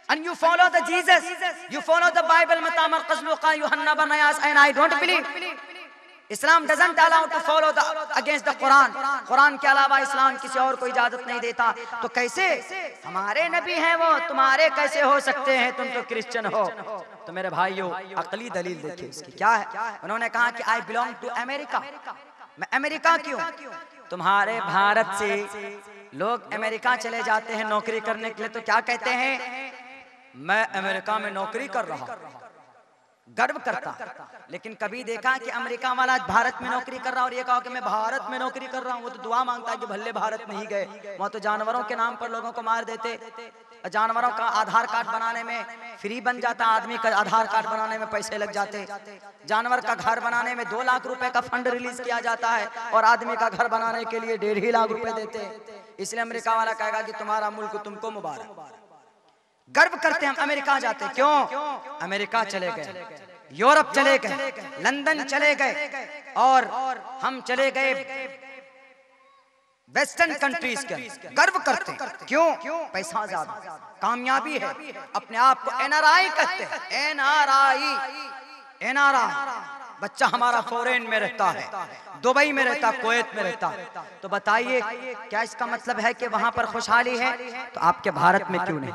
and you follow the Jesus, you follow the Bible, Matta Marqaz Luqa Yohanna Banayas, and I don't believe Islam doesn't allow to follow the against the Quran. Quran के अलावा इस्लाम किसी और को इजाजत नहीं देता। तो कैसे हमारे नबी हैं वो, तुम्हारे कैसे हो सकते हैं? तुम तो क्रिश्चियन हो। तो मेरे भाइयों, अकली दलील देखिए इसकी क्या है। उन्होंने कहा कि आई बिलोंग टू अमेरिका, मैं अमेरिका क्यों? तुम्हारे भारत से लोग अमेरिका चले जाते हैं नौकरी करने के लिए, तो क्या कहते हैं? मैं अमेरिका में नौकरी कर रहा हूं। गर्व करता। लेकिन कभी देखा कि अमेरिका वाला भारत में नौकरी कर रहा और ये कहा कि मैं भारत में नौकरी कर रहा हूँ? वो तो दुआ मांगता है कि भले भारत नहीं गए, वहां तो जानवरों के नाम पर लोगों को मार देते। जानवरों का आधार कार्ड बनाने में फ्री बन जाता, आदमी का आधार कार्ड बनाने में पैसे लग जाते। जानवर का घर बनाने में 2 लाख रुपए का फंड रिलीज किया जाता है और आदमी का घर बनाने के लिए 1.5 लाख रुपए देते। इसलिए अमेरिका वाला कहेगा कि तुम्हारा मुल्क तुमको मुबारक। गर्व करते हम अमेरिका जाते। क्यों? अमेरिका चले गए, यूरोप चले गए, लंदन चले गए और हम चले गए वेस्टर्न कंट्रीज के। गर्व करते हैं। क्यों? पैसा ज्यादा, कामयाबी है। अपने आप को एनआरआई कहते हैं। एनआरआई बच्चा हमारा फॉरेन में रहता है, दुबई में रहता, कुवैत में रहता। तो बताइए क्या इसका मतलब है कि वहां पर खुशहाली है? तो आपके भारत में क्यों नहीं?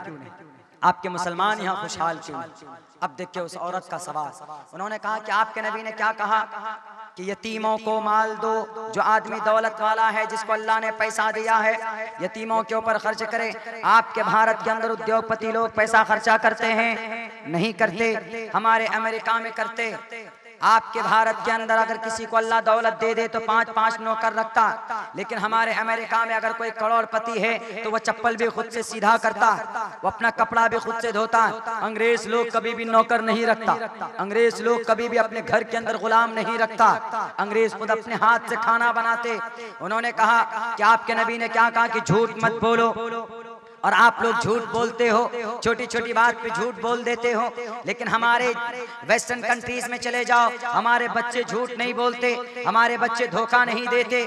आपके मुसलमान यहाँ खुशहाल क्यों नहीं? अब देखिए उस औरत का सवाल। उन्होंने कहा कि आपके नबी ने क्या कहा कि यतीमों को माल दो। जो आदमी दौलत वाला है, जिसको अल्लाह ने पैसा दिया है, यतीमों के ऊपर खर्च करे। आपके भारत के अंदर उद्योगपति लोग पैसा खर्चा करते हैं? नहीं करते। हमारे अमेरिका में करते। आपके भारत के अंदर अगर किसी को अल्लाह दौलत दे दे तो 5-5 नौकर रखता, लेकिन हमारे अमेरिका में अगर कोई करोड़पति है तो वह चप्पल भी खुद से सीधा करता, वो अपना कपड़ा भी खुद से धोता। अंग्रेज लोग कभी भी नौकर नहीं रखता। अंग्रेज लोग कभी भी अपने घर के अंदर गुलाम नहीं रखता। अंग्रेज खुद अपने हाथ से खाना बनाते। उन्होंने कहा कि आपके नबी ने क्या कहा कि झूठ मत बोलो, और आप लोग झूठ बोलते हो, छोटी छोटी बात पे झूठ बोल देते हो। लेकिन हमारे वेस्टर्न कंट्रीज में चले जाओ, हमारे बच्चे झूठ नहीं बोलते, हमारे बच्चे धोखा नहीं देते।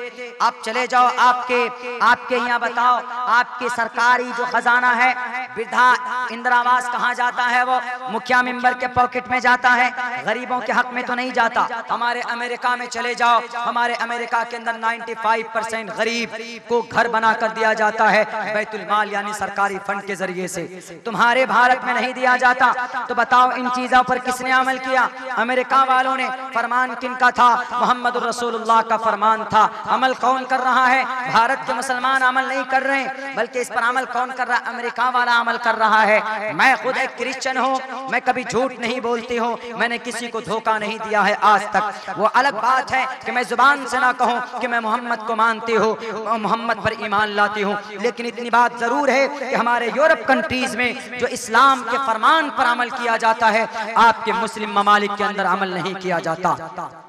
आप चले जाओ, आपके यहाँ बताओ, आपके सरकारी जो खजाना है, वृद्धा इंदिरा आवास कहाँ जाता है? वो मुखिया मेंबर के पॉकेट में जाता है, गरीबों के हक में तो नहीं जाता। हमारे अमेरिका में चले जाओ, हमारे अमेरिका के अंदर 95% गरीब को घर बना कर दिया जाता है बैतुल माल यानी सरकारी फंड के जरिए से। तुम्हारे भारत में नहीं दिया जाता। तो बताओ इन चीजों पर किसने अमल किया? अमेरिका वालों ने। फरमान किनका था? मोहम्मद रसूलुल्लाह का फरमान था। अमल कौन कर रहा है? भारत के मुसलमान अमल नहीं कर रहे हैं, बल्कि इस पर अमल कौन कर रहा है? अमेरिका वाला अमल कर रहा है। मैं खुद एक क्रिश्चियन हूँ, मैं कभी झूठ नहीं बोलती हूँ, मैंने किसी को धोखा नहीं दिया है आज तक। वो अलग बात है कि मैं जुबान से ना कहूँ कि मैं मोहम्मद को मानती हूँ, मोहम्मद पर ईमान लाती हूँ, लेकिन इतनी बात जरूर है कि हमारे यूरोप कंट्रीज में जो इस्लाम के फरमान पर अमल किया जाता है, आपके मुस्लिम ममालिक के अंदर अमल नहीं किया जाता।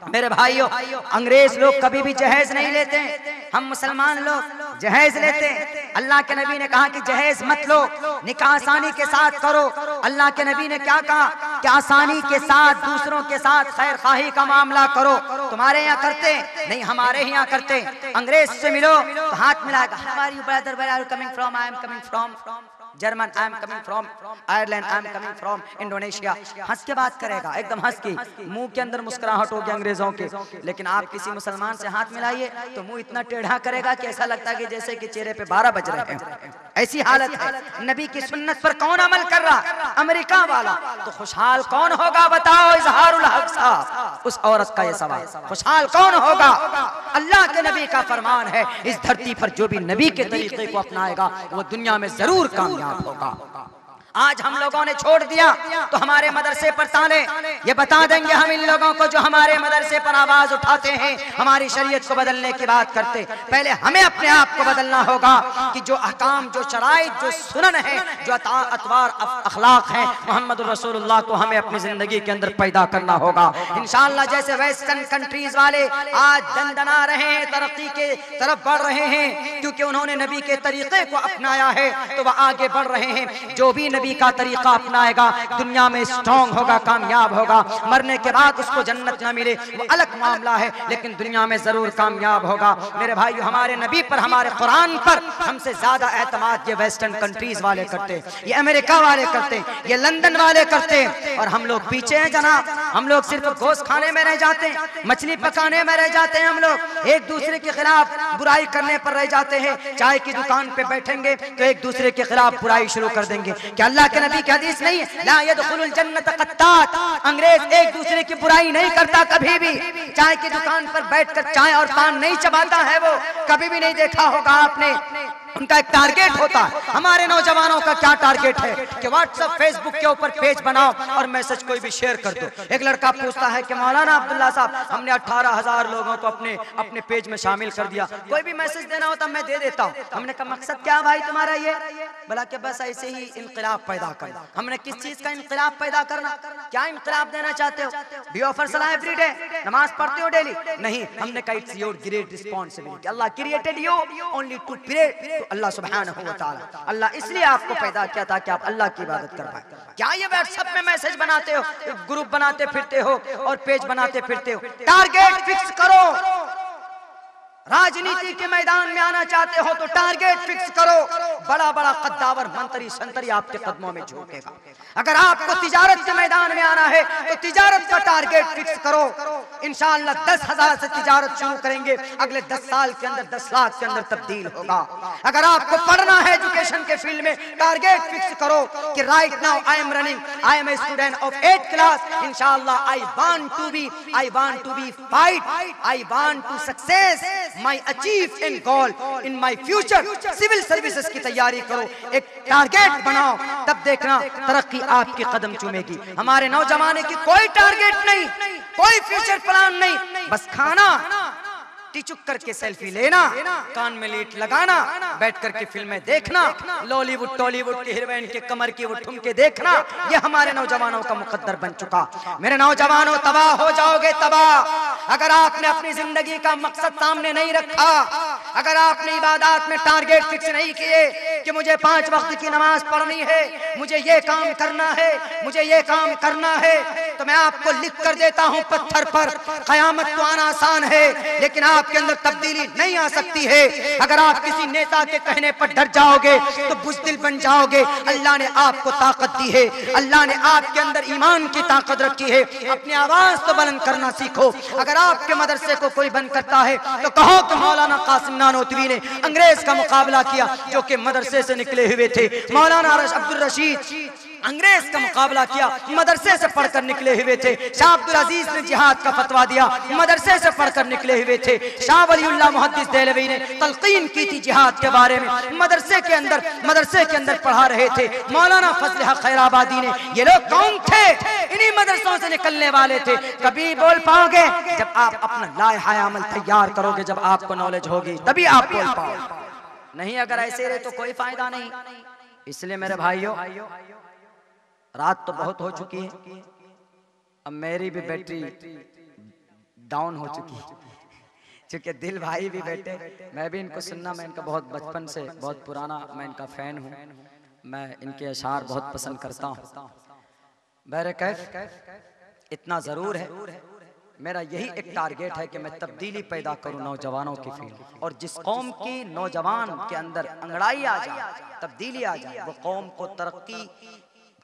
मेरे भाइयों, अंग्रेज लोग कभी भी जहेज नहीं लेते, हम मुसलमान लोग जहेज लेते। अल्लाह के नबी ने कहा कि जहेज मत लो, निकाह आसानी के साथ करो। अल्लाह के नबी ने क्या कहा कि आसानी के साथ दूसरों के साथ खैर खाही का मामला करो। तुम्हारे यहाँ करते नहीं, हमारे यहाँ करते। अंग्रेज से मिलो तो हाथ मिलाएगा, how are you brother, where are you coming from? I am coming from German, I am coming from Ireland, I am coming from Indonesia. हंस के बात करेगा, एकदम हंस की, मुंह के अंदर मुस्कुराहट होगी अंग्रेजों के। लेकिन आप किसी मुसलमान से हाथ मिलाइए तो मुंह इतना टेढ़ा करेगा कि ऐसा लगता है कि जैसे कि चेहरे पे 12 बज रहे हैं। ऐसी हालत है। नबी की सुन्नत पर कौन अमल कर रहा? अमेरिका वाला। तो खुशहाल कौन होगा बताओ? इजहारुल हक साहब, उस औरत का ये सवाल, खुशहाल कौन होगा? अल्लाह के नबी का फरमान है, इस धरती पर जो भी नबी के तरीके को अपनाएगा वो दुनिया में जरूर कामयाब होगा। आज हम लोगों ने छोड़ दिया तो हमारे मदरसे पर ताले। ये बता देंगे हम इन लोगों को जो हमारे मदरसे पर आवाज उठाते हैं, हमारी शरीयत को बदलने की बात करते। पहले हमें अपने आप को बदलना होगा कि जो अहकाम, जो शराइत, जो सुनन है, जो अतवार अखलाक हैं, मोहम्मद रसूलुल्लाह को हमें अपनी जिंदगी के अंदर पैदा करना होगा। इंशाअल्लाह जैसे वेस्टर्न कंट्रीज वाले आज दंदना रहे हैं, तरक्की के तरफ बढ़ रहे हैं, क्योंकि उन्होंने नबी के तरीके को अपनाया है तो वह आगे बढ़ रहे हैं। जो भी का तरीका अपनाएगा दुनिया में स्ट्रॉन्ग होगा, कामयाब होगा। मरने के बाद उसको जन्नत ना मिले वो अलग मामला है, लेकिन दुनिया में जरूर कामयाब होगा। मेरे भाइयों, हमारे नबी पर, हमारे कुरान पर हमसे ज्यादा एतमाद ये वेस्टर्न कंट्रीज वाले करते, ये अमेरिका वाले करते, ये लंदन वाले करते, और हम लोग पीछे हैं जनाब। हम लोग सिर्फ गोश्त खाने में रह जाते हैं, मछली पकाने में रह जाते हैं। हम लोग एक दूसरे के खिलाफ बुराई करने पर रह जाते हैं। चाय की दुकान पे बैठेंगे तो एक दूसरे के खिलाफ बुराई शुरू कर देंगे। क्या अल्लाह के नबी की हदीस नहीं है, ला यदखुलुल जन्नत क़त्तात? अंग्रेज एक दूसरे की बुराई नहीं करता कभी भी। चाय की दुकान पर बैठकर चाय और पान नहीं चबाता है, वो कभी भी नहीं देखा होगा आपने। उनका एक टारगेट होता है। हमारे नौजवानों का क्या टारगेट है कि व्हाट्सएप फेसबुक के ऊपर पेज बनाओ और मैसेज कोई भी शेयर कर दो। एक लड़का पूछता है कि मौलाना अब्दुल्ला साहब, हमने 18,000 लोगों को अपने पेज में शामिल कर दिया, कोई भी मैसेज देना होता मैं दे देता हूँ। हमने कहा मकसद क्या भाई तुम्हारा ये? बोला कि बस ऐसे ही इंकलाब पैदा करना। हमने किस चीज का इंकलाब पैदा करना? क्या इंकलाब देना चाहते हो? डू यू ऑफर सलाह एवरी डे? नमाज पढ़ते हो डेली? नहीं। हमने कहा it's your great responsibility, Allah created you only to pray to Allah सुब्हानहू व तआला। अल्लाह इसलिए आपको पैदा किया था कि आप अल्लाह की इबादत कर पाए। क्या ये व्हाट्सएप में मैसेज बनाते हो, ग्रुप बनाते फिरते हो और पेज बनाते फिरते हो? टारगेट फिक्स करो। राजनीति के मैदान में आना चाहते हो तो टारगेट फिक्स करो। बड़ा बड़ा कद्दावर मंत्री संतरी आपके कदमों में झुकेगा। अगर आपको तिजारत के मैदान में आना है तो तिजारत का टारगेट फिक्स करो। इंशाअल्लाह 10,000 से तिजारत शुरू करेंगे, अगले 10 साल के अंदर 10 लाख के अंदर तब्दील होगा। अगर आपको पढ़ना है एजुकेशन के फील्ड में, टारगेट फिक्स करो कि right now I am running, I am a student of 8th class, इंशाअल्लाह I want to be fight, I want to success my achieve in goal in my future. Civil services की तैयारी करो, एक target बनाओ, तब देखना तरक्की आपके कदम चूमेगी। हमारे नौजवान की कोई टारगेट नहीं, कोई फ्यूचर प्लान नहीं, बस खाना, टिचुक करके सेल्फी लेना, कान में लीट लगाना, बैठ करके फिल्में देखना, लॉलीवुड टॉलीवुड की हीरोइन के कमर की वो ठुमके देखना, ये हमारे नौजवानों का मुकद्दर बन चुका। मेरे नौजवानों, तबाह हो जाओगे, तबाह। अगर आपने अपनी जिंदगी का मकसद सामने नहीं रखा, अगर आपने इबादत में टारगेट फिक्स नहीं किए कि मुझे 5 वक्त की नमाज पढ़नी है, मुझे ये काम करना है, मुझे ये काम करना है, तो मैं आपको लिख कर देता हूँ पत्थर पर, कयामत तो आना आसान है लेकिन आपके अंदर तब्दीली नहीं आ सकती है। अगर आप किसी नेता के कहने पर डर जाओगे तो बुज़दिल बन जाओगे। अल्लाह ने आपको ताकत दी है, अल्लाह ने आपके अंदर ईमान की ताकत रखी है। अपनी आवाज तो बुलंद करना सीखो। अगर आपके मदरसे को कोई बंद करता है तो कहो कि मौलाना कासिम नानोतवी ने अंग्रेज का मुकाबला किया जो कि मदरसे से निकले हुए थे। मौलाना अब्दुल रशीद अंग्रेज का मुकाबला किया, मदरसे से पढ़कर निकले हुए थे। शाह अब्दुल अजीज ने जिहाद का फतवा दिया, मदरसे से पढ़कर निकले हुए थे। शाह वलीउल्लाह मुहद्दिस देहलवी ने तलकीन की थी जिहाद के बारे में, मदरसे के अंदर पढ़ा रहे थे। मौलाना फजल हक खैराबादी ने, ये लोग कौन थे? इन्हीं मदरसों से निकलने वाले थे। कभी बोल पाओगे जब आप अपना लाए अमल तैयार करोगे, जब आपको नॉलेज होगी तभी आप बोल पाओगे। नहीं, अगर ऐसे रहे तो कोई फायदा नहीं। इसलिए मेरे भाइयों, रात तो बहुत हो चुकी है, अब मेरी भी बैटरी डाउन हो चुकी है, क्योंकि दिल भाई भी बैठे, मैं भी इनको सुनना, मैं इनका बहुत बचपन से बहुत पुराना मैं इनका फैन हूँ, मैं इनके अशार बहुत पसंद करता हूँ। बहरकैफ इतना ज़रूर है, मेरा यही एक टारगेट है कि मैं तब्दीली पैदा करूं नौजवानों की फील्ड, और जिस कौम की नौजवान के अंदर अंगड़ाई आ जाए, तब्दीली आ जाए, वो कौम को तरक्की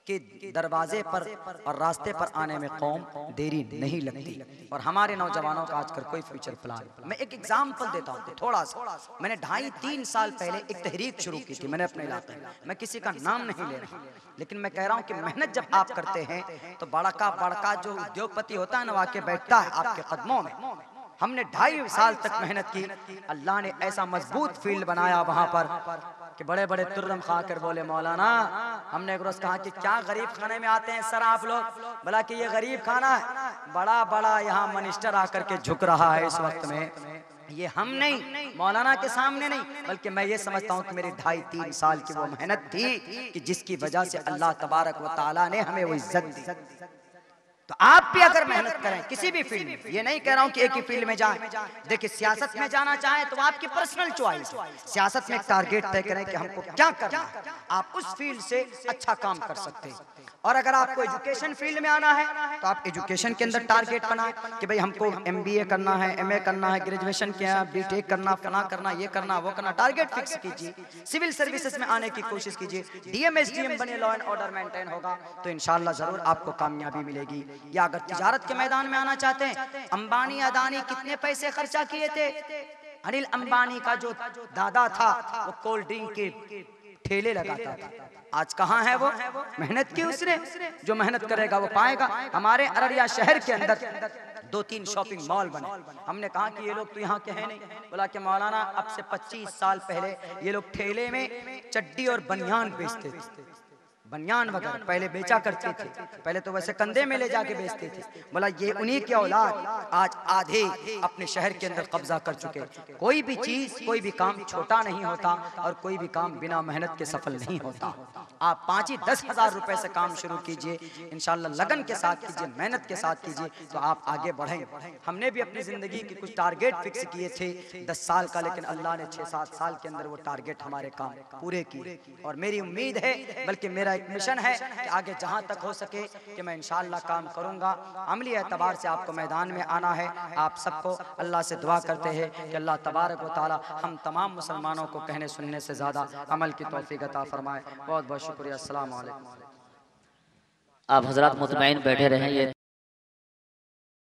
के दरवाजे पर और रास्ते पर आने में कौम देरी नहीं लगती। और हमारे नौजवानों का आजकल कोई फ्यूचर प्लान। मैं एक एग्जाम्पल देता हूँ थोड़ा सा। मैंने 2.5-3 साल पहले एक तहरीक शुरू की थी मैंने अपने इलाके में, मैं किसी का नाम नहीं ले रहा, लेकिन मैं कह रहा हूँ कि मेहनत जब आप करते हैं तो बड़का जो उद्योगपति होता है ना, वाके बैठता है आपके कदमों में। हमने 2.5 साल तक मेहनत की, अल्लाह ने ऐसा मजबूत फील्ड बनाया वहां पर कि बड़े बड़े तुर्रम खाकर बोले, मौलाना हमने एक रोज कहा कि क्या गरीब खाने में आते हैं सर आप लोग? बोला कि ये गरीब खाना है। बड़ा यहाँ मिनिस्टर आकर के झुक रहा है इस वक्त में, ये हम नहीं, मौलाना के सामने नहीं, बल्कि मैं ये समझता हूँ कि मेरी 2.5-3 साल की वो मेहनत थी कि जिसकी वजह से अल्लाह तबारक व तआला ने हमें वो इज्जत दी। तो आप भी अगर मेहनत करें किसी भी फील्ड में, ये नहीं कह रहा हूं कि एक ही फील्ड में जाएं। देखिए, सियासत में जाना चाहें तो आपकी पर्सनल चॉइस, सियासत में एक टारगेट तय करें कि हमको क्या करना है, आप उस फील्ड से अच्छा काम कर सकते हैं। और अगर आपको एजुकेशन फील्ड में आना है तो आप एजुकेशन के अंदर टारगेट बनाएं कि भाई हमको MBA करना है, MA करना है, ग्रेजुएशन किया है, BTech करना, फला करना, ये करना, वो करना, टारगेट फिक्स कीजिए। सिविल सर्विसेज में आने की कोशिश कीजिए, DM SDM बने, लॉ एंड ऑर्डर मेंटेन होगा तो इंशाल्लाह जरूर आपको कामयाबी मिलेगी। या अगर तिजारत के मैदान में आना चाहते हैं, अंबानी अदानी कितने पैसे खर्चा किए थे? अनिल अंबानी का जो दादा था वो कोल्ड ड्रिंक के ठेले लगाता था, आज कहाँ है वो? मेहनत की उसने, जो मेहनत करेगा वो पाएगा। हमारे अररिया शहर के अंदर 2-3 शॉपिंग मॉल बने। हमने कहा कि ये लोग तो यहाँ के हैं नहीं। बोला कि मौलाना अब से 25 साल पहले ये लोग ठेले में चड्डी और बनियान बेचते थे, बनियान वगैरह पहले बेचा करते थे, पहले तो वैसे कंधे में ले जाके बेचते थे। बोला ये उन्हीं की औलाद आज आधे अपने शहर के अंदर कब्जा कर चुके। कोई भी चीज, कोई भी काम छोटा नहीं होता और कोई भी काम बिना मेहनत के सफल नहीं होता। आप 5-10 हज़ार रुपए से काम शुरू कीजिए, इंशाल्लाह लगन के साथ कीजिए, मेहनत के साथ कीजिए तो आप आगे बढ़ेंगे। हमने भी अपनी जिंदगी के कुछ टारगेट फिक्स किए थे 10 साल का, लेकिन अल्लाह ने 6-7 साल के अंदर वो टारगेट हमारे काम पूरे किए। और मेरी उम्मीद है, बल्कि मेरा एक मिशन है कि आगे जहां तक हो सके कि मैं इंशाअल्लाह काम करूंगा। अमली एतबार से आपको मैदान में आना है। आप सबको अल्लाह से दुआ करते हैं कि अल्लाह तबारक व तआला हम तमाम मुसलमानों को कहने सुनने से ज़्यादा अमल की तौफीक अता फरमाए। बहुत बहुत शुक्रिया। अस्सलाम वालेकुम। आप हजरात मुतमईन बैठे रहें। ये